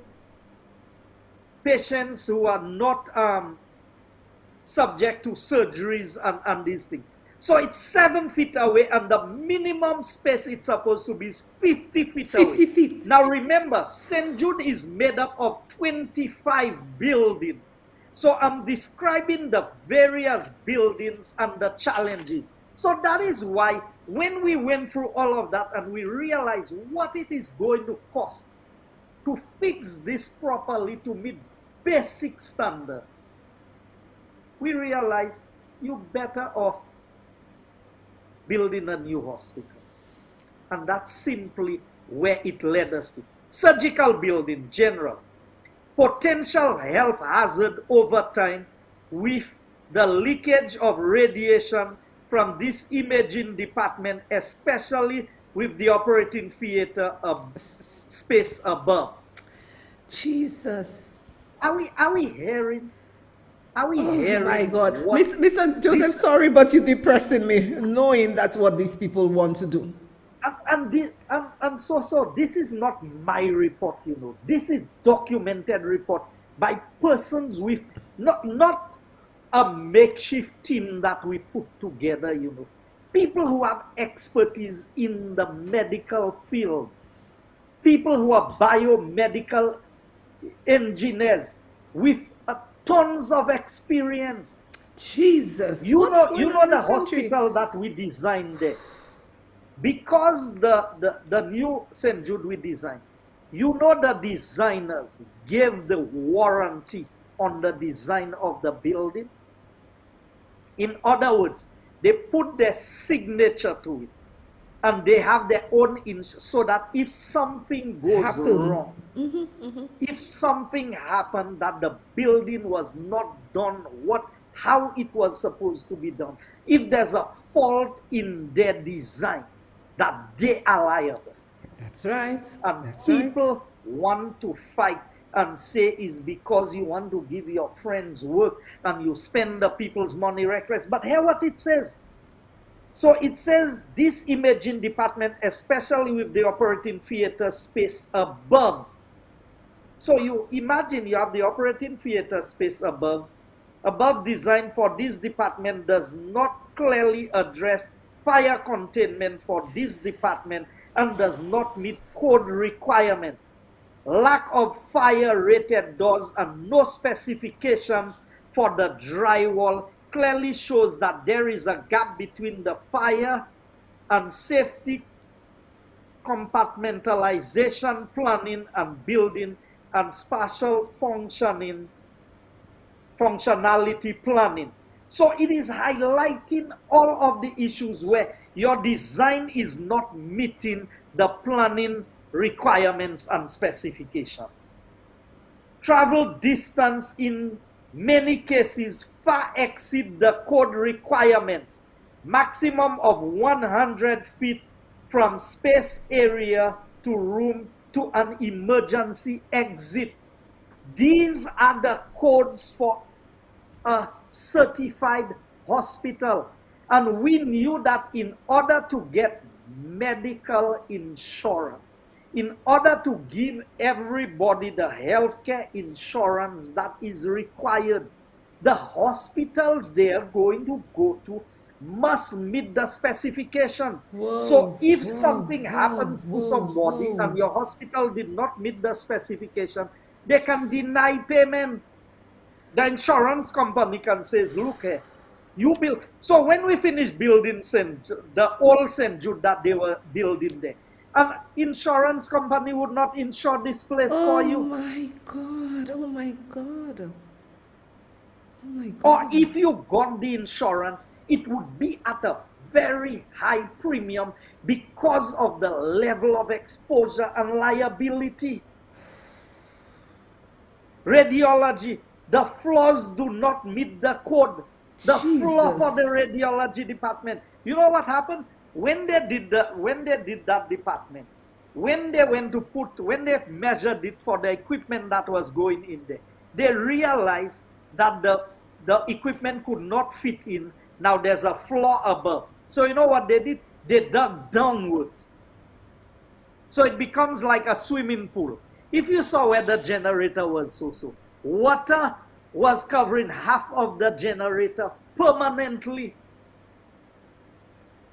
patients who are not subject to surgeries and these things. So it's 7 feet away, and the minimum space it's supposed to be is 50 feet 50 away. feet. Now remember, St. Jude is made up of 25 buildings. So I'm describing the various buildings and the challenges. So that is why when we went through all of that and we realized what it is going to cost to fix this properly to meet basic standards, we realized you're better off building a new hospital. And that's simply where it led us to. Surgical building, general. Potential health hazard over time with the leakage of radiation from this imaging department, especially with the operating theater space above. Jesus. Are we hearing? Are we hearing? My God. what Mr. Joseph, this- sorry, but you're depressing me, knowing that's what these people want to do. And so this is not my report, you know. This is documented report by persons with not a makeshift team that we put together, you know. People who have expertise in the medical field. People who are biomedical engineers with tons of experience. Jesus. You what's know going on in the this country? hospital that we designed there. Because the new St. Jude we designed, you know the designers gave the warranty on the design of the building. In other words, they put their signature to it. And they have their own so that if something goes wrong, if something happened that the building was not done how it was supposed to be done, if there's a fault in their design, that they are liable. That's right. And That's people want to fight and say it's because you want to give your friends work and you spend the people's money reckless. But hear what it says. So it says this imaging department, especially with the operating theater space above. So you imagine you have the operating theater space above. Above design for this department does not clearly address fire containment for this department and does not meet code requirements. Lack of fire-rated doors and no specifications for the drywall clearly shows that there is a gap between the fire and safety compartmentalization planning and building and spatial functionality planning. So it is highlighting all of the issues where your design is not meeting the planning requirements and specifications. Travel distance in many cases far exceed the code requirements. Maximum of 100 feet from space area to room to an emergency exit. These are the codes for a certified hospital. And we knew that in order to get medical insurance, in order to give everybody the healthcare insurance that is required, the hospitals they are going to go to must meet the specifications. So if something happens to somebody and your hospital did not meet the specification, they can deny payment. The insurance company can say, look here, you build. So when we finished building the old St. Jude that they were building there, an insurance company would not insure this place for you. Oh my God. Oh my God. Oh my God. Or if you got the insurance, it would be at a very high premium because of the level of exposure and liability. Radiology, the floors do not meet the code. The floor for the radiology department. You know what happened? When they did that department, when they measured it for the equipment that was going in there, they realized that the equipment could not fit in. Now there's a floor above. So you know what they did? They dug downwards. So it becomes like a swimming pool. If you saw where the generator was water was covering half of the generator permanently.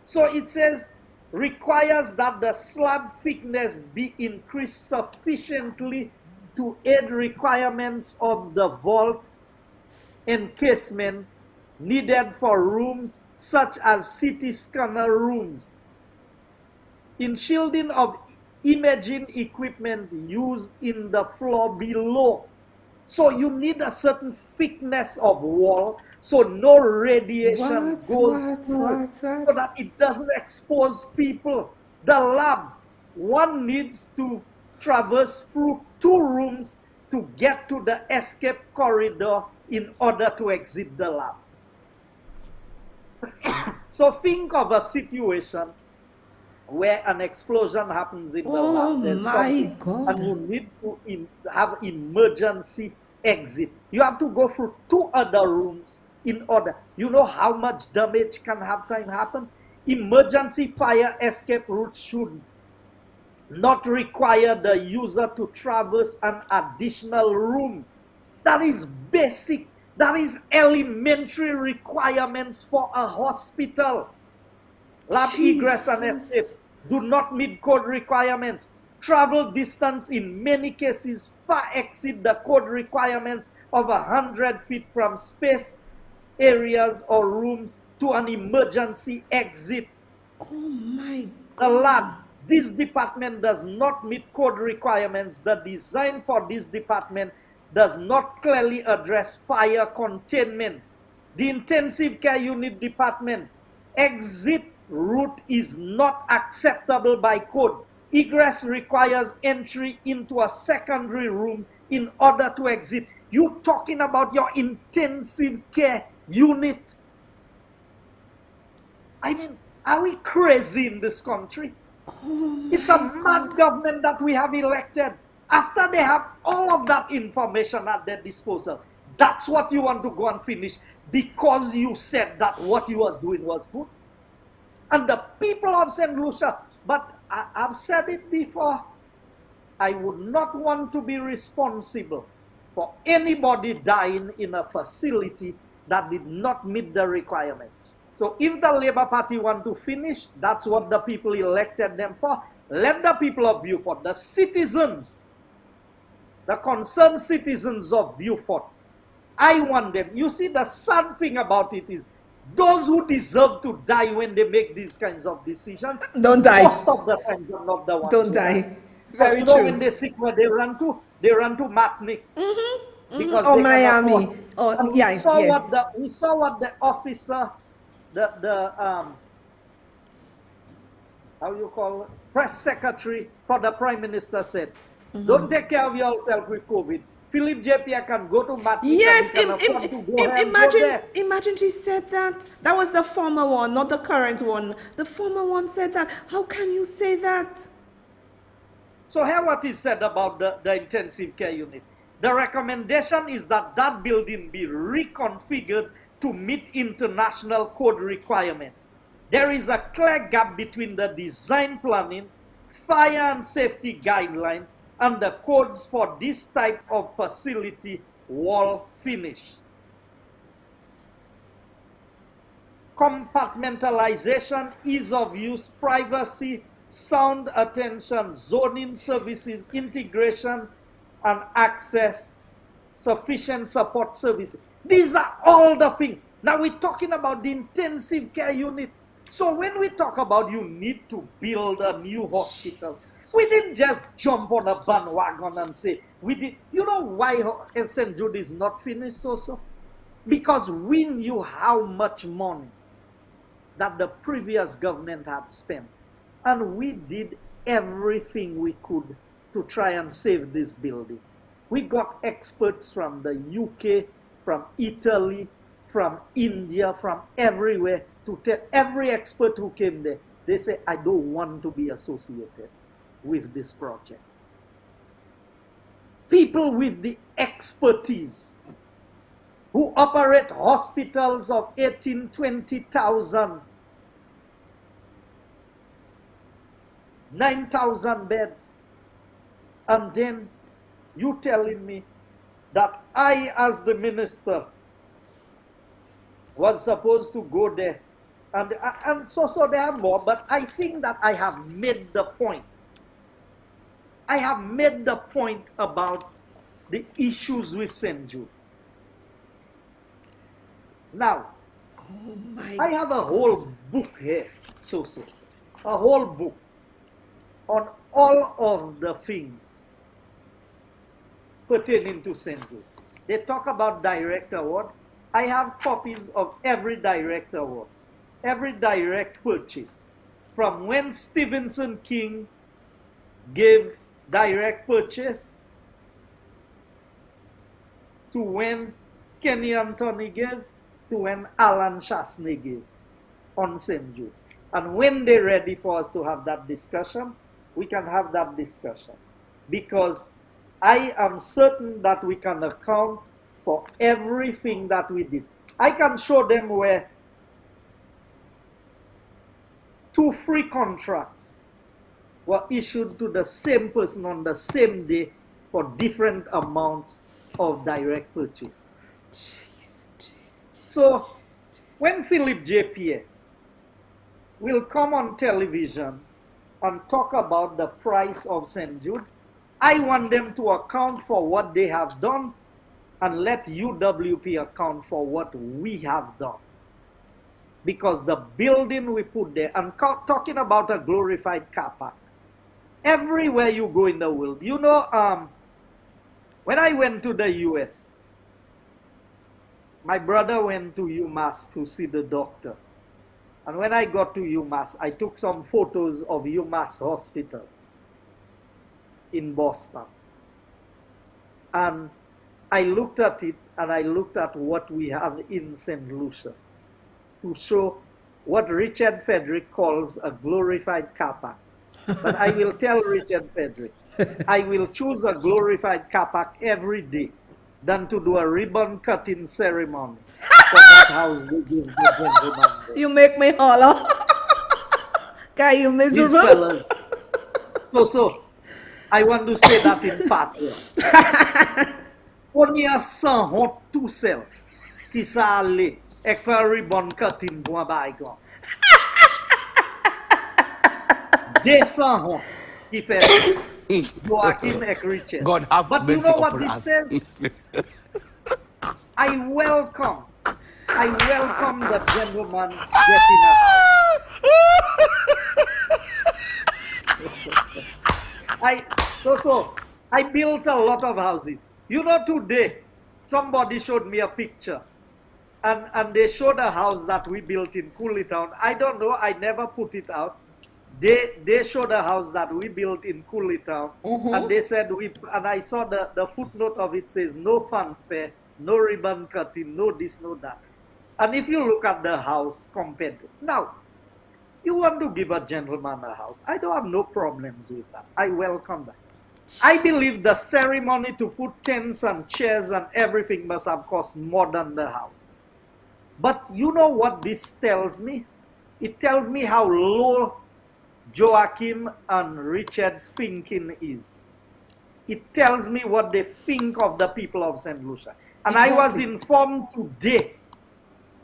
So it says, requires that the slab thickness be increased sufficiently to aid requirements of the vault encasement needed for rooms such as CT scanner rooms. In shielding of imaging equipment used in the floor below. So you need a certain thickness of wall so no radiation goes through, so that it doesn't expose people. The labs, one needs to traverse through 2 rooms to get to the escape corridor in order to exit the lab. So think of a situation where an explosion happens in the lab. There's something, and you need to have emergency exit. You have to go through 2 other rooms in order. You know how much damage can have time happen? Emergency fire escape route should not require the user to traverse an additional room. That is basic. That is elementary requirements for a hospital. Lab egress and escape do not meet code requirements. Travel distance in many cases far exceed the code requirements of 100 feet from space areas or rooms to an emergency exit. Oh my God. The labs, this department does not meet code requirements. The design for this department does not clearly address fire containment. The intensive care unit department, exit route is not acceptable by code. Egress requires entry into a secondary room in order to exit. You talking about your intensive care unit. I mean, are we crazy in this country? It's a mad government that we have elected. After they have all of that information at their disposal, that's what you want to go and finish because you said that what you was doing was good. And the people of St. Lucia, but I've said it before, I would not want to be responsible for anybody dying in a facility that did not meet the requirements. So if the Labour Party want to finish, that's what the people elected them for. Let the people of Beaufort, the citizens, the concerned citizens of Beaufort, I want them. You see, the sad thing about it is, those who deserve to die when they make these kinds of decisions, don't die. Most of the times are not the ones don't who die. Very you true. know when they're sick, where they run to Matnick. Because or they Miami. Or we saw what the officer, how you call it, press secretary for the Prime Minister said. Don't take care of yourself with COVID. Philip J. Pierre can go to Matnick. Yes, imagine. Imagine she said that. That was the former one, not the current one. The former one said that. How can you say that? So hear what he said about the intensive care unit. The recommendation is that that building be reconfigured to meet international code requirements. There is a clear gap between the design planning, fire and safety guidelines, and the codes for this type of facility wall finish. Compartmentalization, ease of use, privacy, sound attention, zoning services, integration and access, sufficient support services. These are all the things. Now we're talking about the intensive care unit. So when we talk about you need to build a new hospital, we didn't just jump on a bandwagon and say, we did. You know why St. Jude is not finished also? Because we knew how much money that the previous government had spent. And we did everything we could to try and save this building. We got experts from the UK, from Italy, from India, from everywhere to tell every expert who came there. They say, I don't want to be associated with this project. People with the expertise who operate hospitals of 18, 20,000, 9,000 beds. And then you telling me that I, as the minister, was supposed to go there. And so there are more, but I think that I have made the point. I have made the point about the issues with St. Jude. Now, I have a whole book here, a whole book on all of the things pertaining to St. Jude. They talk about direct award. I have copies of every direct award, every direct purchase, from when Stevenson King gave direct purchase to when Kenny Anthony gave to when Alan Chasney gave on St. Jude. And when they're ready for us to have that discussion, we can have that discussion. Because I am certain that we can account for everything that we did. I can show them where 2 free contracts were issued to the same person on the same day for different amounts of direct purchase. So when Philip J. Pierre will come on television and talk about the price of St. Jude, I want them to account for what they have done and let UWP account for what we have done. Because the building we put there, and talking about a glorified car park, everywhere you go in the world, you know, when I went to the US, my brother went to UMass to see the doctor. And when I got to UMass, I took some photos of UMass Hospital in Boston. And I looked at it, and I looked at what we have in St. Lucia to show what Richard Frederick calls a glorified car park. But I will tell Richard Frederick, I will choose a glorified car park every day than to do a ribbon cutting ceremony for that house they give the gentleman there. You make me holler. Guy, you These miserable. fellas. So, I want to say that in patois. Only a sans honte tout seul qui sa allé et faire ribbon cutting pour un baïgon. Des sans honte qui fait Joachim et Richard. God have But you mercy know what upon this us. says? I welcome the gentleman getting a house. I built a lot of houses. You know, today, somebody showed me a picture. And they showed a house that we built in Coolitown. I don't know, I never put it out. They showed a house that we built in Coolitown. And they said, and I saw the footnote of it says, no fanfare, no ribbon cutting, no this, no that. And if you look at the house compared to, now, you want to give a gentleman a house. I don't have no problems with that. I welcome that. I believe the ceremony to put tents and chairs and everything must have cost more than the house. But you know what this tells me? It tells me how low Joachim and Richard's thinking is. It tells me what they think of the people of St. Lucia. And I was informed today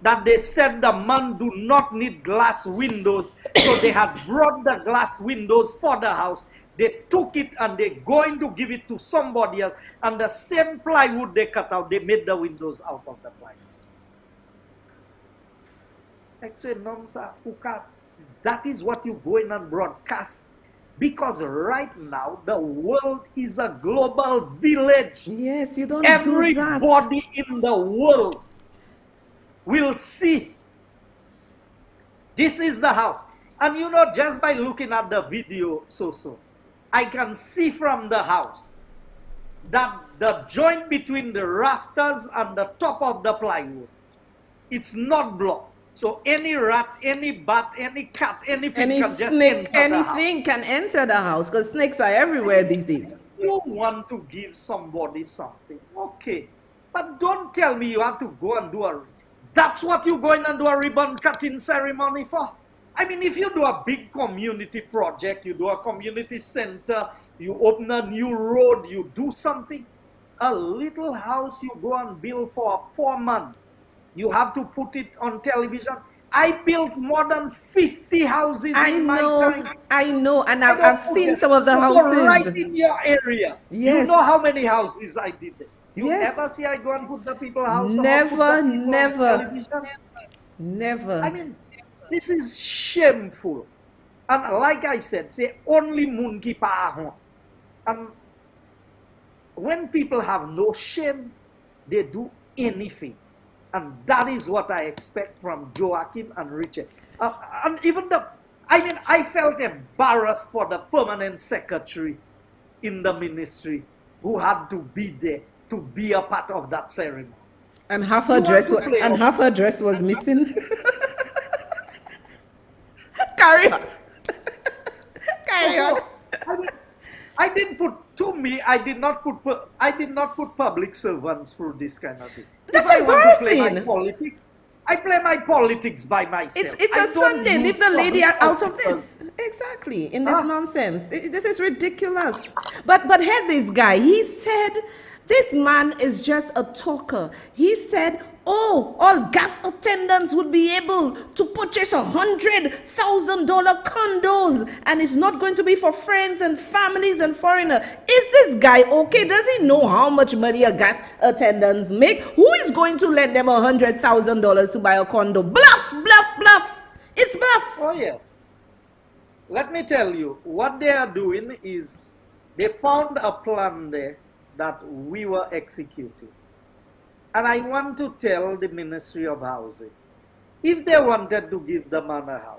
that they said the man do not need glass windows, so they had brought the glass windows for the house. They took it and they're going to give it to somebody else, and the same plywood they cut out, they made the windows out of the plywood. I say, no, sir, that is what you go in and broadcast. Because right now, the world is a global village. Yes, you don't do that. Everybody in the world will see. This is the house. And you know, just by looking at the video, I can see from the house that the joint between the rafters and the top of the plywood, it's not blocked. So any rat, any bat, any cat, anything Any can just snake, enter the house. anything can enter the house because snakes are everywhere these days. You want to give somebody something, okay. But don't tell me you have to go and do a... That's what you're going and do a ribbon cutting ceremony for? I mean, if you do a big community project, you do a community center, you open a new road, you do something, a little house you go and build for a poor man, you have to put it on television. I built more than 50 houses in my time. I know, and I don't I've put seen it. some of the So right houses. in your area, you Yes. know how many houses I did there. You Yes. ever see I go and put the people house or Never, put the people never. on television? Never. I mean, this is shameful. And like I said, say only moon ki pa ahon. And when people have no shame, they do anything. And that is what I expect from Joachim and Richard. And even I felt embarrassed for the permanent secretary in the ministry who had to be there to be a part of that ceremony. And half her dress was missing. Carry on. Carry on. I didn't put I did not put public servants through this kind of thing. That's if I want to play my embarrassing. politics, I play my politics by myself. It's I a don't Sunday. use Leave the lady public out of officers. this. Exactly. In this nonsense. This is ridiculous. But hear this guy. He said this man is just a talker. He said, oh, all gas attendants would be able to purchase $100,000 condos, and it's not going to be for friends and families and foreigners. Is this guy okay? Does he know how much money a gas attendants make? Who is going to lend them $100,000 to buy a condo? Bluff, bluff, bluff. It's bluff. Oh yeah. Let me tell you, what they are doing is they found a plan there that we were executing. And I want to tell the Ministry of Housing, if they wanted to give the man a house,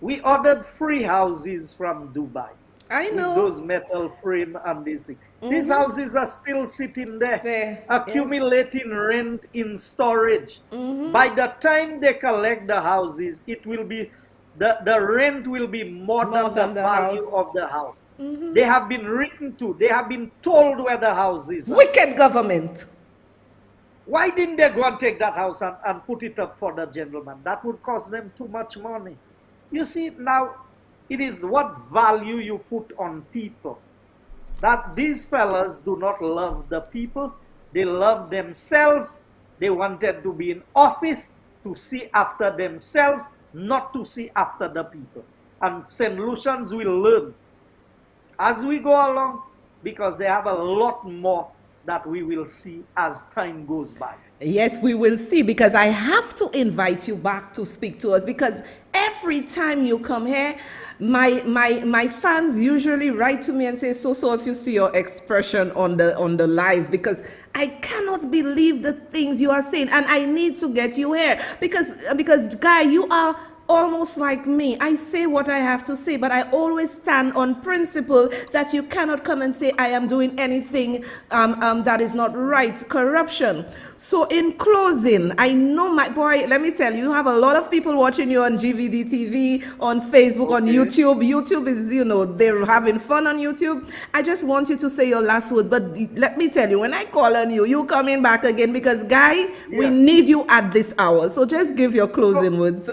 we ordered 3 houses from Dubai. I know. With those metal frame and these things. These houses are still sitting there, accumulating rent in storage. By the time they collect the houses, it will be the rent will be more than the value of the house. They have been written to, they have been told where the house is. Wicked government. Why didn't they go and take that house and put it up for the gentleman? That would cost them too much money. You see, now, it is what value you put on people. That these fellas do not love the people. They love themselves. They wanted to be in office to see after themselves, not to see after the people. And St. Lucians will learn as we go along, because they have a lot more that we will see as time goes by. Yes, we will see, because I have to invite you back to speak to us, because every time you come here, my fans usually write to me and say, so if you see your expression on the live, because I cannot believe the things you are saying, and I need to get you here, because Guy, you are almost like me. I say what I have to say, but I always stand on principle that you cannot come and say I am doing anything that is not right. Corruption. So in closing, I know, my boy, let me tell you, you have a lot of people watching you on GVD TV, on Facebook, on YouTube. YouTube is, they're having fun on YouTube. I just want you to say your last words, but let me tell you, when I call on you, you coming back again, because Guy, we need you at this hour. So just give your closing words.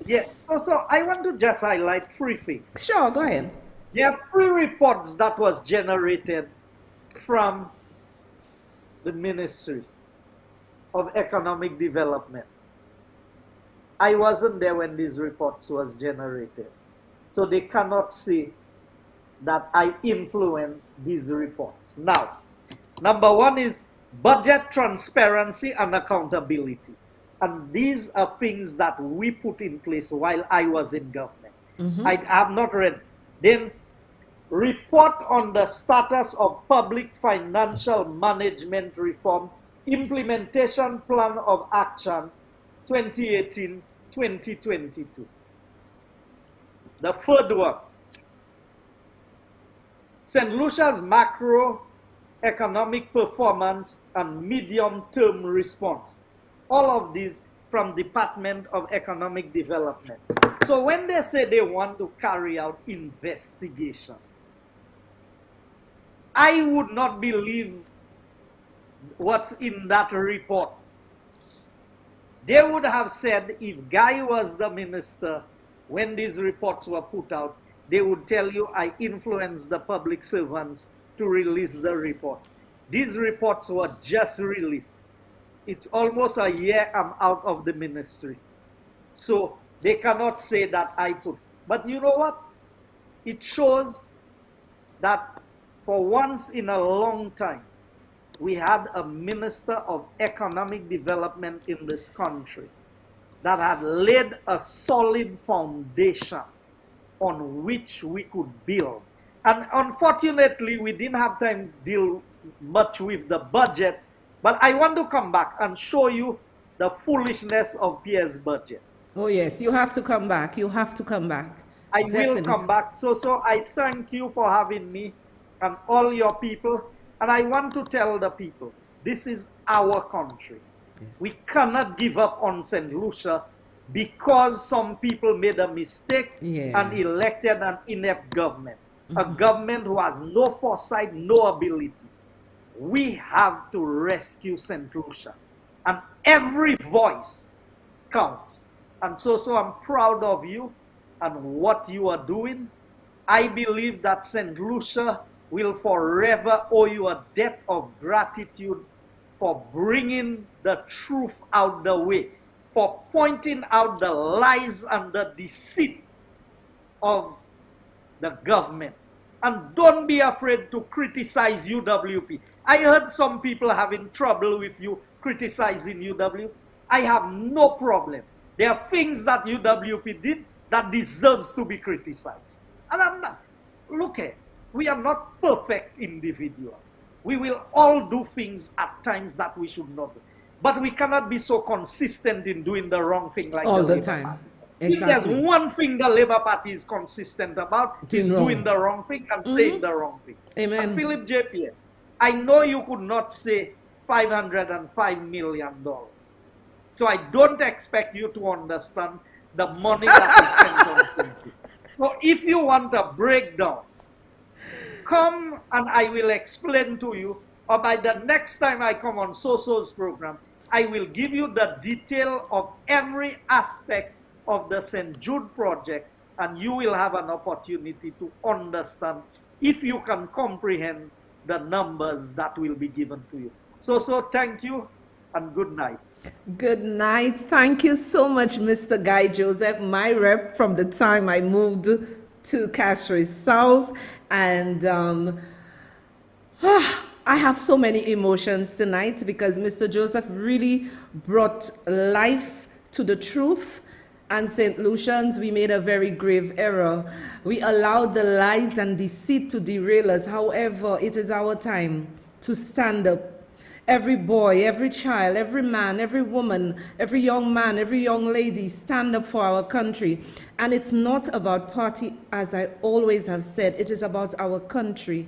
Yes, so I want to just highlight 3 things. Sure, go ahead. There are 3 reports that was generated from the Ministry of Economic Development. I wasn't there when these reports was generated. So they cannot say that I influenced these reports. Now, number 1 is budget transparency and accountability. And these are things that we put in place while I was in government. I have not read. Then, report on the status of public financial management reform, implementation plan of action 2018-2022. The 3rd one, St. Lucia's macroeconomic performance and medium-term response. All of these from Department of Economic Development. So when they say they want to carry out investigations, I would not believe what's in that report. They would have said, if Guy was the minister, when these reports were put out, they would tell you I influenced the public servants to release the report. These reports were just released. It's almost a year I'm out of the ministry. So they cannot say that I put. But you know what? It shows that for once in a long time, we had a minister of economic development in this country that had laid a solid foundation on which we could build. And unfortunately, we didn't have time to deal much with the budget, but I want to come back and show you the foolishness of Pierre's budget. Oh yes, you have to come back. You have to come back. I Definitely. will come back. So I thank you for having me and all your people. And I want to tell the people, this is our country. Yes. We cannot give up on St. Lucia because some people made a mistake and elected an inept government. A government who has no foresight, no ability. We have to rescue St. Lucia. And every voice counts. And so I'm proud of you and what you are doing. I believe that St. Lucia will forever owe you a debt of gratitude for bringing the truth out the way, for pointing out the lies and the deceit of the government. And don't be afraid to criticize UWP. I heard some people having trouble with you criticizing UWP. I have no problem. There are things that UWP did that deserves to be criticized. And I'm not. Look at, we are not perfect individuals. We will all do things at times that we should not do. But we cannot be so consistent in doing the wrong thing like all the Labour time. Party. Exactly. If there's one thing the Labour Party is consistent about, is doing the wrong thing and saying the wrong thing. Amen. And Philip J. Pierre, I know you could not say $505 million. So I don't expect you to understand the money that is spent on something. So if you want a breakdown, come and I will explain to you, or by the next time I come on Soso's program, I will give you the detail of every aspect of the St. Jude project, and you will have an opportunity to understand if you can comprehend the numbers that will be given to you. So thank you and good night. Good night. Thank you so much, Mr. Guy Joseph, my rep from the time I moved to Castries South. And I have so many emotions tonight because Mr. Joseph really brought life to the truth. And St. Lucians, we made a very grave error. We allowed the lies and deceit to derail us. However, it is our time to stand up. Every boy, every child, every man, every woman, every young man, every young lady, stand up for our country. And it's not about party, as I always have said. It is about our country.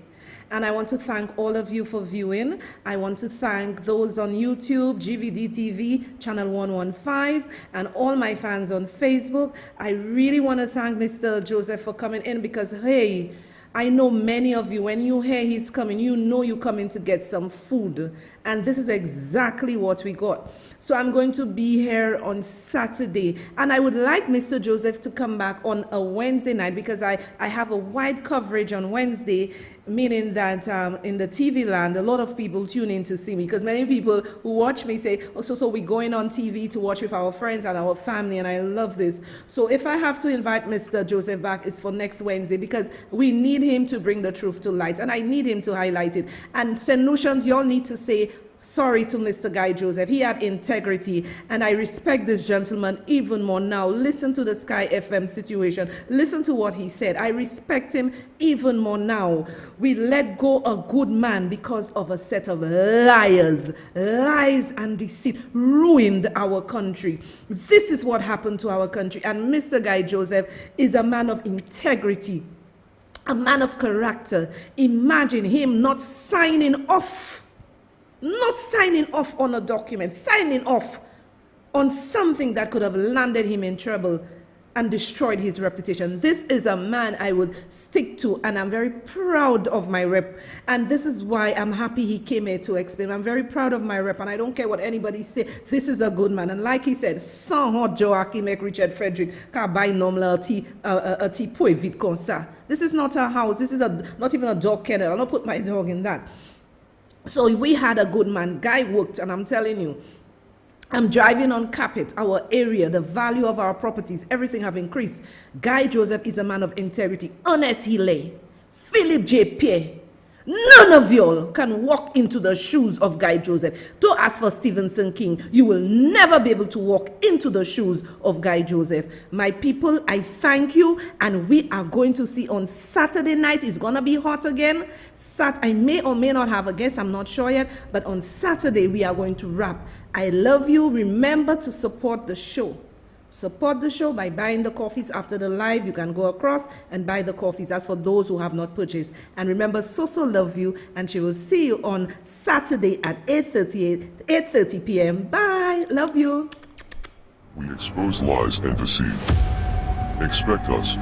And I want to thank all of you for viewing. I want to thank those on YouTube, GVD TV, Channel 115, and all my fans on Facebook. I really want to thank Mr. Joseph for coming in because, hey, I know many of you, when you hear he's coming, you know you're coming to get some food. And this is exactly what we got. So I'm going to be here on Saturday. And I would like Mr. Joseph to come back on a Wednesday night because I have a wide coverage on Wednesday, meaning that in the TV land, a lot of people tune in to see me because many people who watch me say, oh, so we're going on TV to watch with our friends and our family, and I love this. So if I have to invite Mr. Joseph back, it's for next Wednesday because we need him to bring the truth to light, and I need him to highlight it. And St. Lucians, you all need to say, sorry to Mr. Guy Joseph. He had integrity, and I respect this gentleman even more now. Listen to the Sky FM situation. Listen to what he said. I respect him even more now. We let go a good man because of a set of liars. Lies and deceit ruined our country. This is what happened to our country. And Mr. Guy Joseph is a man of integrity, a man of character. Imagine him not signing off on a document, signing off on something that could have landed him in trouble and destroyed his reputation. This is a man I would stick to, and I'm very proud of my rep. And this is why I'm happy he came here to explain. I'm very proud of my rep, and I don't care what anybody say. This is a good man. And like he said, sans hot Joachim make Richard Frederick can buy normal a tea pour vite comme ça. This is not a house. This is not even a dog kennel. I'll not put my dog in that. So we had a good man. Guy worked, and I'm telling you, I'm driving on Capit, our area, the value of our properties, everything have increased. Guy Joseph is a man of integrity. Honest he lay. Philip J. Pierre. None of y'all can walk into the shoes of Guy Joseph. Don't ask for Stevenson King. You will never be able to walk into the shoes of Guy Joseph. My people, I thank you, and we are going to see on Saturday night. It's going to be hot again. I may or may not have a guest. I'm not sure yet. But on Saturday, we are going to wrap. I love you. Remember to support the show. Support the show by buying the coffees after the live. You can go across and buy the coffees. That's for those who have not purchased. And remember, Soso love you, and she will see you on Saturday at 8:30 p.m. Bye. Love you. We expose lies and deceit. Expect us